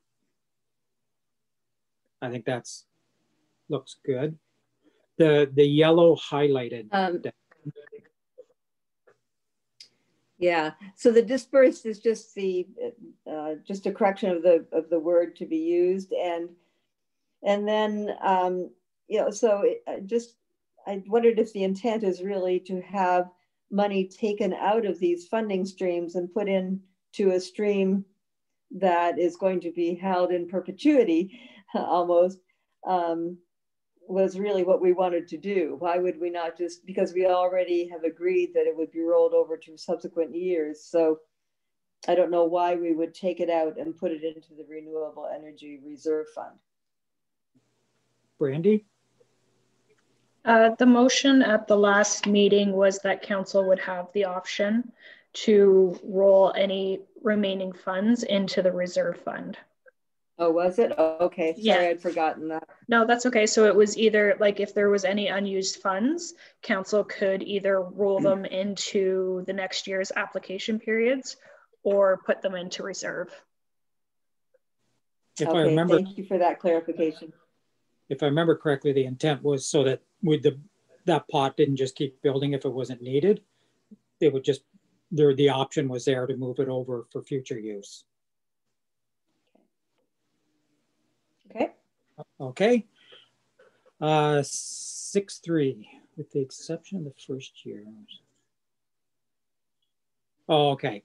I think that's looks good. The yellow highlighted. Yeah. So the dispersed is just the just a correction of the word to be used, and then you know. So I wondered if the intent is really to have money taken out of these funding streams and put into a stream that is going to be held in perpetuity, almost. was really what we wanted to do. Why would we not just, because we already have agreed that it would be rolled over to subsequent years. So I don't know why we would take it out and put it into the Renewable Energy Reserve Fund. Brandy? The motion at the last meeting was that council would have the option to roll any remaining funds into the reserve fund. Oh, was it? Oh, okay. Sorry, yeah. I'd forgotten that. No, that's okay. So it was either like if there was any unused funds, council could either roll them into the next year's application periods or put them into reserve. If okay, I remember, thank you for that clarification. If I remember correctly, the intent was so that that pot didn't just keep building if it wasn't needed. It would just, the option was there to move it over for future use. Okay. Okay. 6.3, with the exception of the first year. Oh, okay.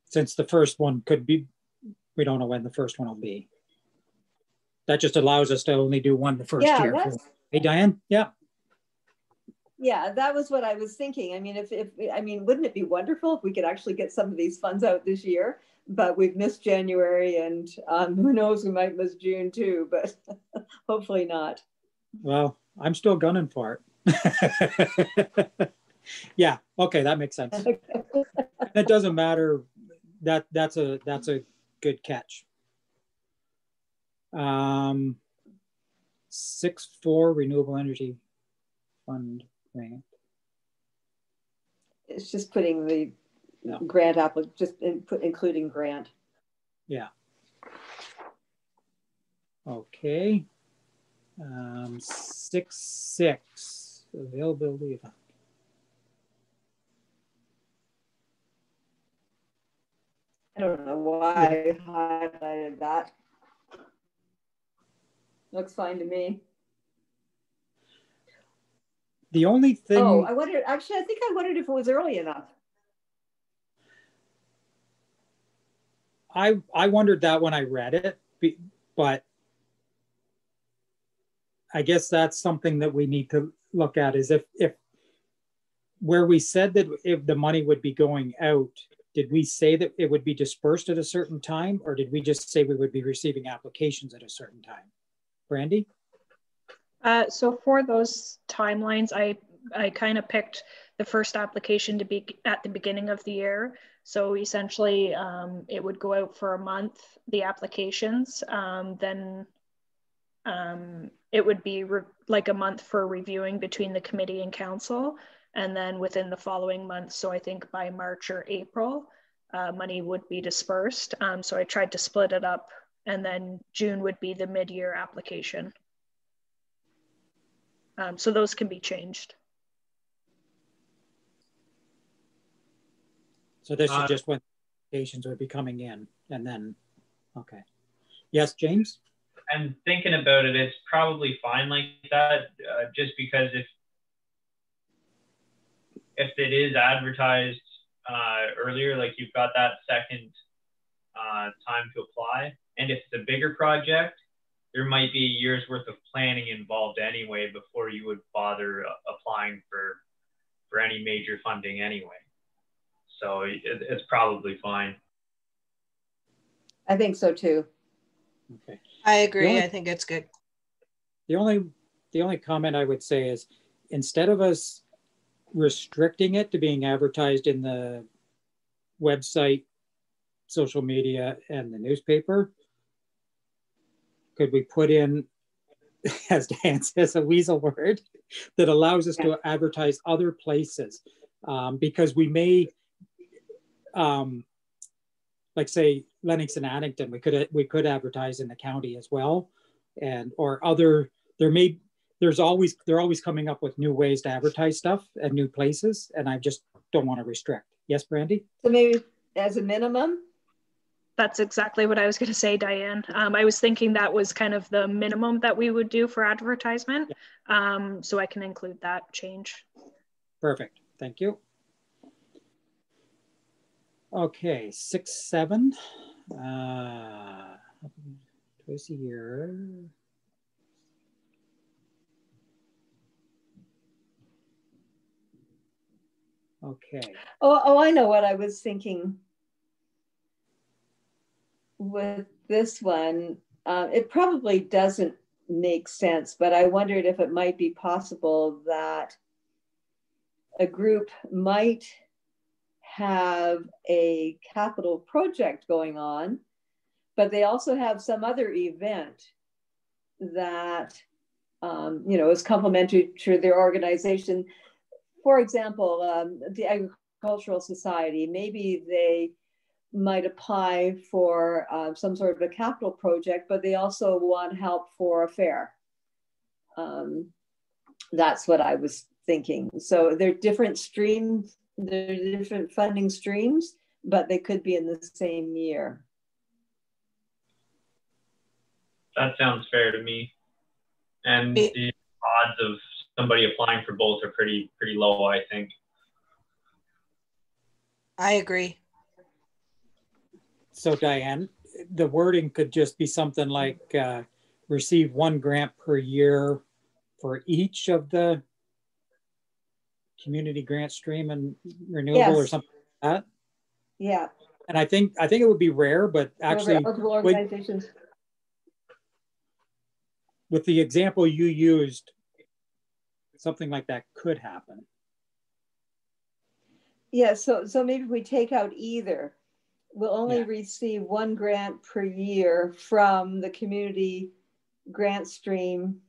Since the first one could be, we don't know when the first one will be. That just allows us to only do one the first year. Hey, Diane? Yeah. Yeah, that was what I was thinking. I mean, I mean, wouldn't it be wonderful if we could actually get some of these funds out this year? But we've missed January, and who knows, we might miss June too, but hopefully not. Well, I'm still gunning for it. Yeah, okay, that makes sense. It doesn't matter. That's a good catch. 6.4 Renewable Energy Fund grant. It's just putting the grant up, just including grant. Yeah. Okay. 6.6 availability of. I don't know why I highlighted that. Looks fine to me. The only thing. Oh, I wondered, actually, I think I wondered if it was early enough. I wondered that when I read it, but I guess that's something that we need to look at is if where we said that if the money would be going out, did we say that it would be dispersed at a certain time, or did we just say we would be receiving applications at a certain time? Brandy? So for those timelines, I kind of picked the first application to be at the beginning of the year. So essentially, it would go out for a month, the applications, then it would be like a month for reviewing between the committee and council. And then within the following month, so I think by March or April, money would be dispersed. So I tried to split it up, and then June would be the mid-year application. So those can be changed. So this is just when applications would be coming in, and then, okay. Yes, James? I'm thinking about it, it's probably fine like that, just because if it is advertised earlier, like you've got that second time to apply, and if it's a bigger project, there might be a year's worth of planning involved anyway before you would bother applying for any major funding anyway. So it's probably fine. I think so too. Okay. I agree. I think it's good. The only comment I would say is, instead of us restricting it to being advertised in the website, social media, and the newspaper, could we put in, as Dan says, a weasel word that allows us to advertise other places? Because we may, like say Lennox and Addington, we could advertise in the county as well, and or other. They're always coming up with new ways to advertise stuff at new places, and I just don't want to restrict. Yes, Brandy? So maybe as a minimum. That's exactly what I was going to say, Diane. I was thinking that was kind of the minimum that we would do for advertisement. So I can include that change. Perfect. Thank you. Okay, 6.7. Twice a year. Okay. Oh, I know what I was thinking with this one. It probably doesn't make sense, but I wondered if it might be possible that a group might have a capital project going on, but they also have some other event that is complementary to their organization. For example, the Agricultural Society, maybe they might apply for some sort of a capital project, but they also want help for a fair. That's what I was thinking. So they're different streams, they're different funding streams, but they could be in the same year. That sounds fair to me. And the odds of somebody applying for both are pretty low, I think. I agree. So Diane, the wording could just be something like receive 1 grant per year for each of the community grant stream and renewable, yes, or something like that. Yeah. And I think it would be rare, but actually eligible organizations. With the example you used, something like that could happen. Yeah, so maybe if we take out either, we'll only receive 1 grant per year from the community grant stream.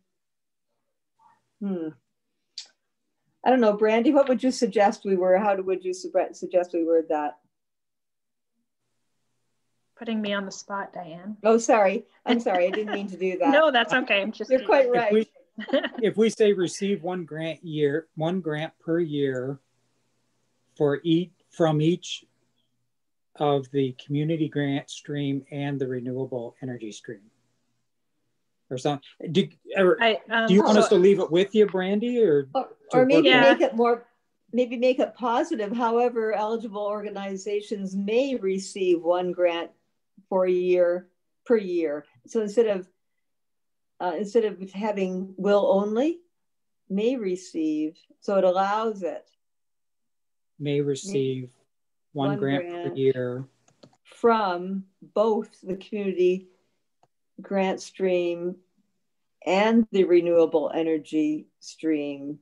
I don't know, Brandy, what would you suggest we were? Would you suggest we word that? Putting me on the spot, Diane. Oh, sorry. I'm sorry. I didn't mean to do that. No, that's okay. I'm just. You're quite right. If we say receive 1 grant per year from each of the community grant stream and the renewable energy stream, or something. Do you want us to leave it with you, Brandy, or maybe make it more? Maybe make it positive. However, eligible organizations may receive 1 grant per year. So instead of having will only, may receive. So it allows it. May receive 1 grant per year from both the community grant stream and the renewable energy stream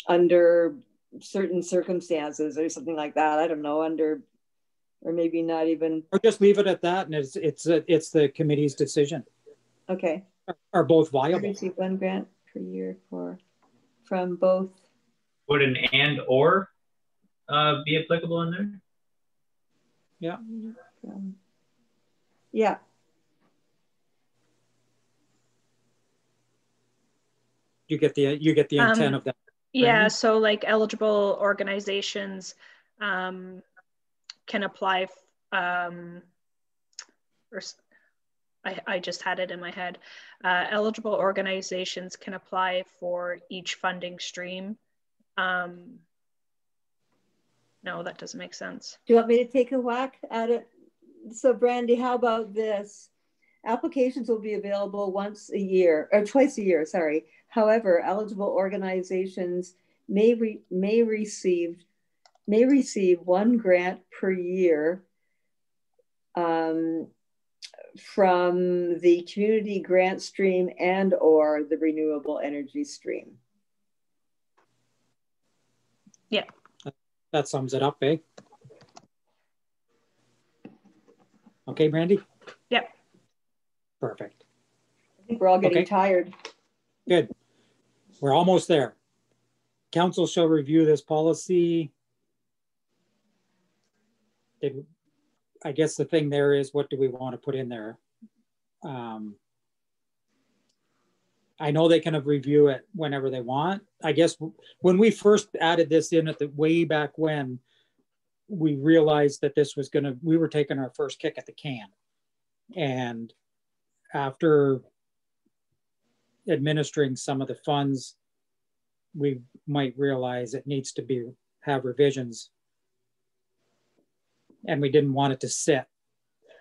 under certain circumstances or something like that. I don't know, or maybe not even. Or just leave it at that, and it's the committee's decision. Okay. Are both viable? Receive 1 grant per year from both. Would an and or be applicable in there? Yeah. Yeah. You get the intent of that. Yeah. So like eligible organizations can apply. I just had it in my head. Eligible organizations can apply for each funding stream. No, that doesn't make sense. Do you want me to take a whack at it? So Brandy, how about this? Applications will be available twice a year, sorry. However, eligible organizations may receive 1 grant per year from the community grant stream and or the renewable energy stream. Yeah. That sums it up, eh? Okay, Brandy? Yep. Perfect. I think we're all getting tired. Good. We're almost there. Council shall review this policy. I guess the thing there is, what do we want to put in there? I know they can review it whenever they want. I guess when we first added this in at the way back when, we realized that this was we were taking our first kick at the can. And after administering some of the funds, we might realize it needs to have revisions. And we didn't want it to sit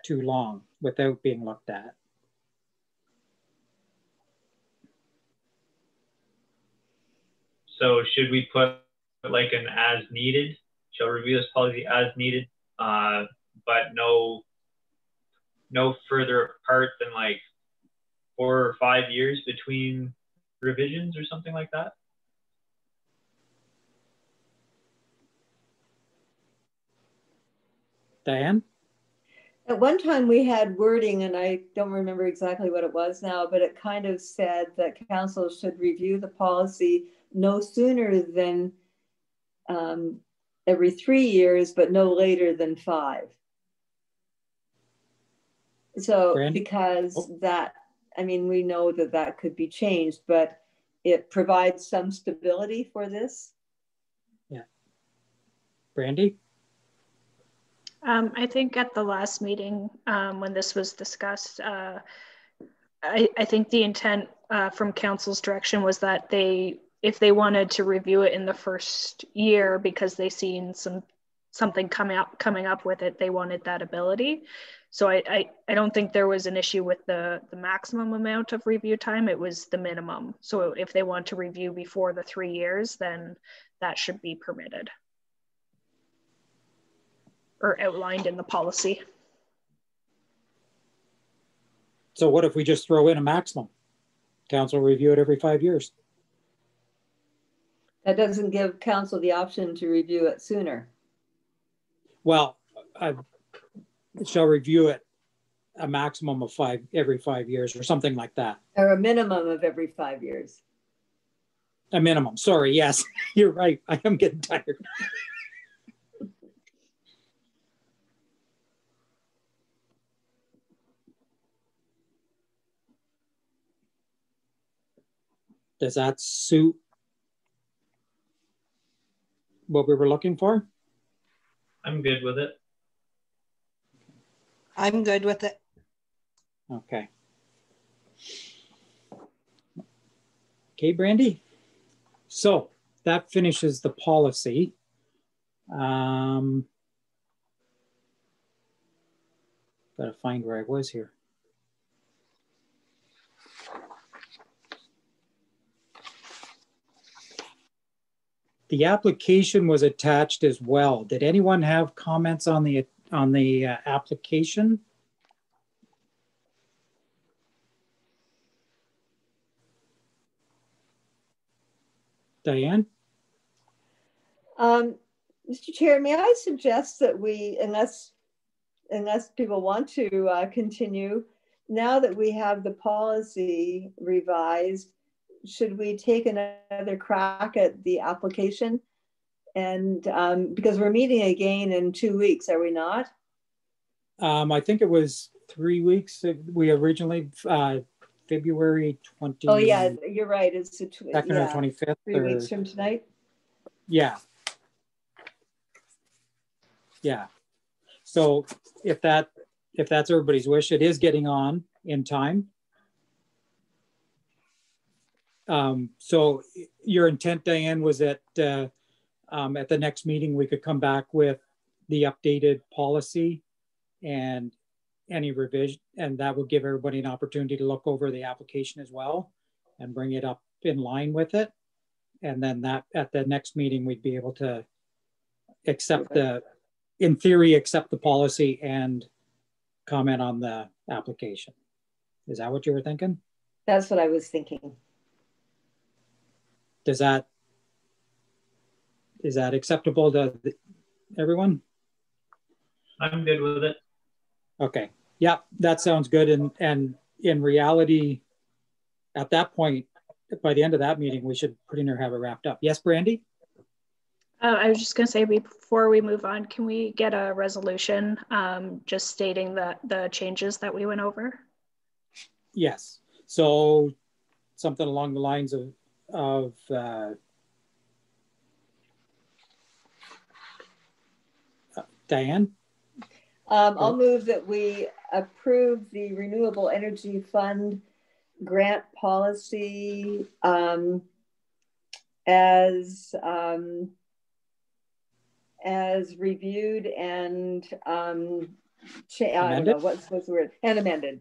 too long without being looked at. So should we put like an as needed, shall review this policy as needed, but no further apart than like 4 or 5 years between revisions or something like that. Diane? At one time we had wording, and I don't remember exactly what it was now, but it kind of said that council should review the policy no sooner than every 3 years, but no later than 5. So Brandy? because that, I mean, we know that that could be changed, but it provides some stability for this. Yeah. Brandy? I think at the last meeting, when this was discussed, I think the intent from council's direction was that if they wanted to review it in the first year because they seen something coming up with it, they wanted that ability. So I don't think there was an issue with the maximum amount of review time. It was the minimum. So if they want to review before the 3 years, then that should be permitted or outlined in the policy. So what if we just throw in a maximum? Council review it every 5 years. That doesn't give council the option to review it sooner. Well, I shall review it a maximum of every 5 years or something like that. Or a minimum of every 5 years. A minimum, sorry, yes, you're right. I am getting tired. Does that suit what we were looking for? I'm good with it. I'm good with it. Okay. Okay, Brandy. So that finishes the policy. Gotta find where I was here. The application was attached as well. Did anyone have comments on the application? Diane? Mr. Chair, may I suggest that we, unless people want to continue, now that we have the policy revised, should we take another crack at the application? And because we're meeting again in 2 weeks, are we not? I think it was 3 weeks. We originally, February 20. Oh yeah, you're right. It's the 2nd or 25th. 3 weeks from tonight. Yeah. Yeah. So if that's everybody's wish, it is getting on in time. So your intent, Diane, was that at the next meeting we could come back with the updated policy and any revision, and that would give everybody an opportunity to look over the application as well and bring it up in line with it. And then that at the next meeting, we'd be able to accept in theory, accept the policy and comment on the application. Is that what you were thinking? That's what I was thinking. Is that acceptable to everyone? I'm good with it. Okay. Yeah, that sounds good. And in reality, at that point, by the end of that meeting, we should pretty near have it wrapped up. Yes, Brandy? I was just going to say, before we move on, can we get a resolution just stating the changes that we went over? Yes. So something along the lines of Diane? I'll move that we approve the Renewable Energy Fund grant policy as reviewed and I don't know what's the word, and amended.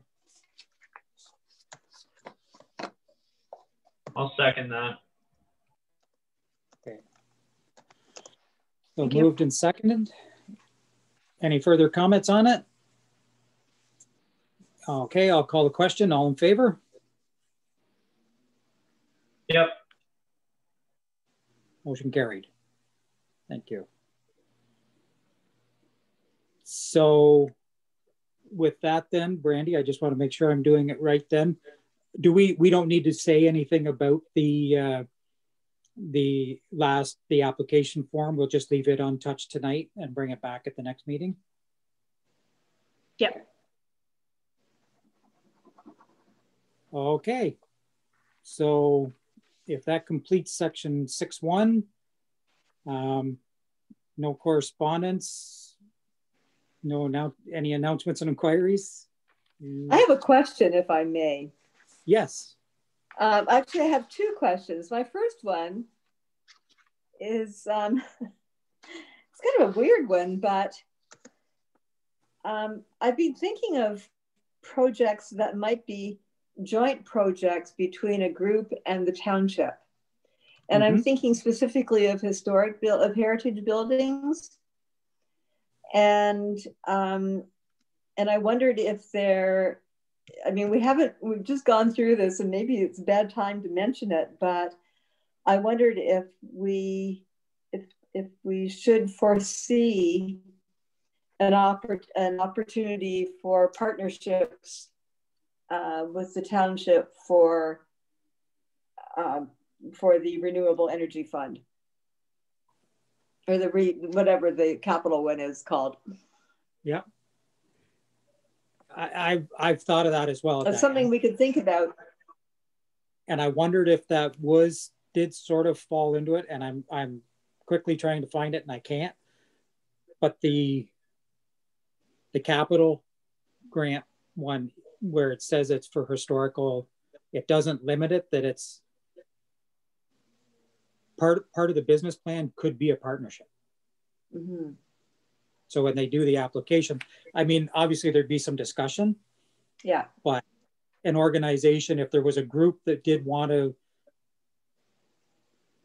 I'll second that. Okay. So moved and seconded. Any further comments on it? Okay, I'll call the question. All in favor? Yep. Motion carried. Thank you. So with that then, Brandy, I just want to make sure I'm doing it right then. We don't need to say anything about the application form. We'll just leave it untouched tonight and bring it back at the next meeting? Yep. Okay. So if that completes section 6.1, no correspondence, any announcements and inquiries? I have a question, if I may. Yes. Actually, I have two questions. My first one is, it's kind of a weird one, but I've been thinking of projects that might be joint projects between a group and the township. And I'm thinking specifically of heritage buildings. And I wondered if we've just gone through this and maybe it's a bad time to mention it, but I wondered if we should foresee an opportunity for partnerships with the township for the Renewable Energy Fund, or whatever the capital one is called. Yeah. I've thought of that as well. That's something we could think about. And I wondered if that did sort of fall into it, and I'm quickly trying to find it and I can't. But the capital grant one, where it says it's for historical, it doesn't limit it, that it's part of the business plan could be a partnership. Mm-hmm. So when they do the application, I mean, obviously there'd be some discussion. Yeah. But an organization, if there was a group that did want to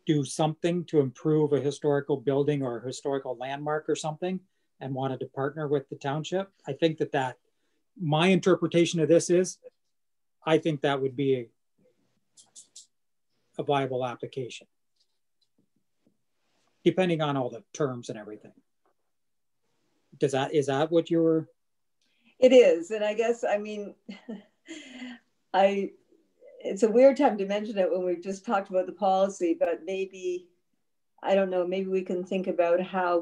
do something to improve a historical building or a historical landmark or something and wanted to partner with the township, I think that my interpretation of this is, I think that would be a viable application, depending on all the terms and everything. Is that what you were? It is. And I guess, I mean, it's a weird time to mention it when we've just talked about the policy, but maybe, I don't know, maybe we can think about how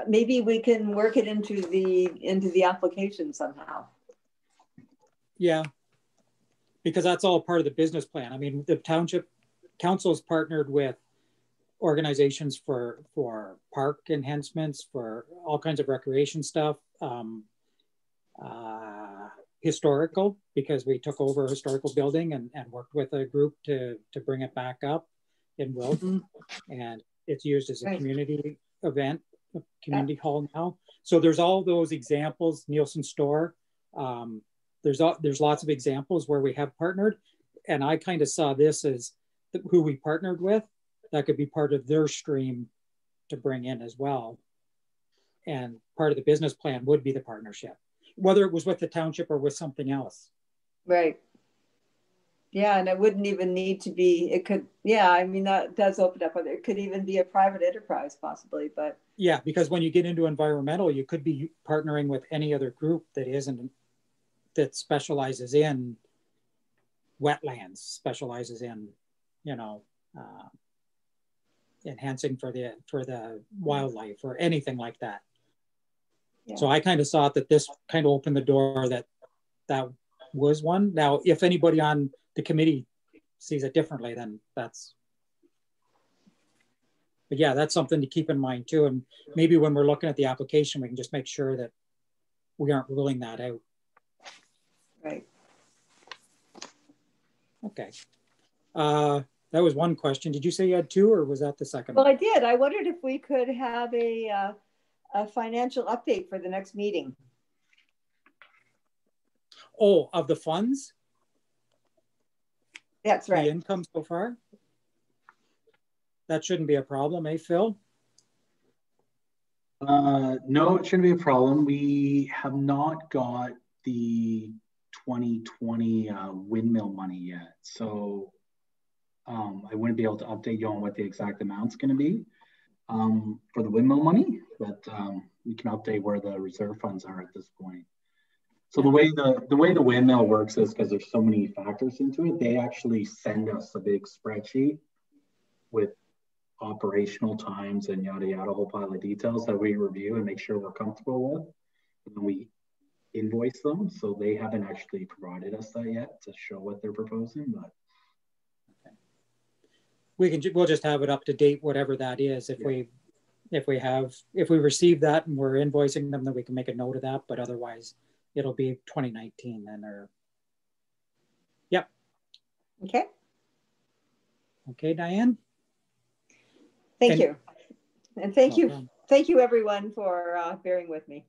maybe we can work it into the application somehow. Yeah, because that's all part of the business plan. I mean, the township council's partnered with organizations for park enhancements, for all kinds of recreation stuff, historical, because we took over a historical building and worked with a group to bring it back up in Wilton, and it's used as a community event, a community hall now. So there's all those examples, Nielsen Store. There's lots of examples where we have partnered, and I kind of saw this as who we partnered with. That could be part of their stream to bring in as well. And part of the business plan would be the partnership, whether it was with the township or with something else. Right. Yeah, and it wouldn't even need to be, it could, yeah, I mean, that does open up, it could even be a private enterprise possibly, but. Yeah, because when you get into environmental, you could be partnering with any other group that specializes in wetlands, specializes in, enhancing for the wildlife or anything like that. Yeah. So I kind of thought that this kind of opened the door that was one. Now, if anybody on the committee sees it differently, then but yeah, that's something to keep in mind too. And maybe when we're looking at the application, we can just make sure that we aren't ruling that out. Right. Okay. That was one question. Did you say you had two, or was that the second one? Well, I did. I wondered if we could have a financial update for the next meeting. Oh, of the funds? That's right. The income so far? That shouldn't be a problem, eh, Phil? No, it shouldn't be a problem. We have not got the 2020 windmill money yet. So I wouldn't be able to update you on what the exact amount's going to be for the windmill money, but we can update where the reserve funds are at this point. So the way the windmill works is because there's so many factors into it, they actually send us a big spreadsheet with operational times and yada yada, a whole pile of details that we review and make sure we're comfortable with. And then we invoice them. So they haven't actually provided us that yet to show what they're proposing, but we'll just have it up to date, whatever that is. If we receive that and we're invoicing them, then we can make a note of that. But otherwise, it'll be 2019 then. Or yep. Okay. Okay, Diane. Thank you. And thank you everyone for bearing with me.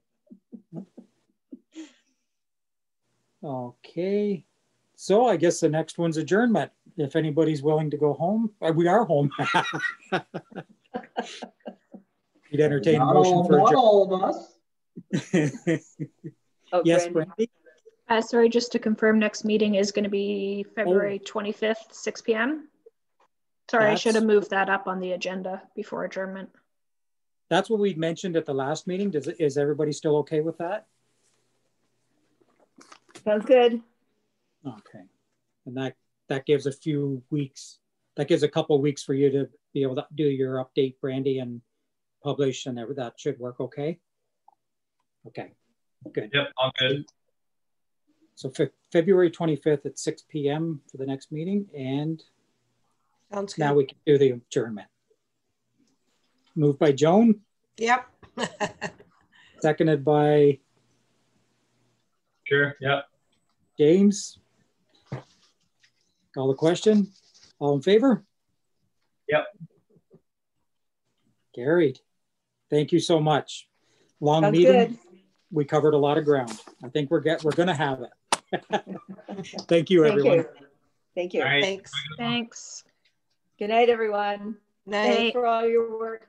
Okay. So I guess the next one's adjournment. If anybody's willing to go home, we are home. You'd entertain a motion for adjournment. Not all of us. Oh, yes, Brandy. Sorry, just to confirm, next meeting is going to be February 25th, 6 p.m. Sorry, I should have moved that up on the agenda before adjournment. That's what we mentioned at the last meeting. Is everybody still okay with that? Sounds good. Okay. And that gives a few weeks. That gives a couple of weeks for you to be able to do your update, Brandy, and publish, and that should work okay? Okay, good. Yep, all good. So February 25th at 6 p.m. for the next meeting, and sounds good. Now we can do the adjournment. Moved by Joan. Yep. Seconded by. Sure. Yep. James. Call the question. All in favor? Yep. Carried. Thank you so much. Long Sounds meeting. Good. We covered a lot of ground. I think we're going to have it. Thank you, everyone. Thank you. Right. Thanks. Thanks. Good night, everyone. Night. Thanks for all your work.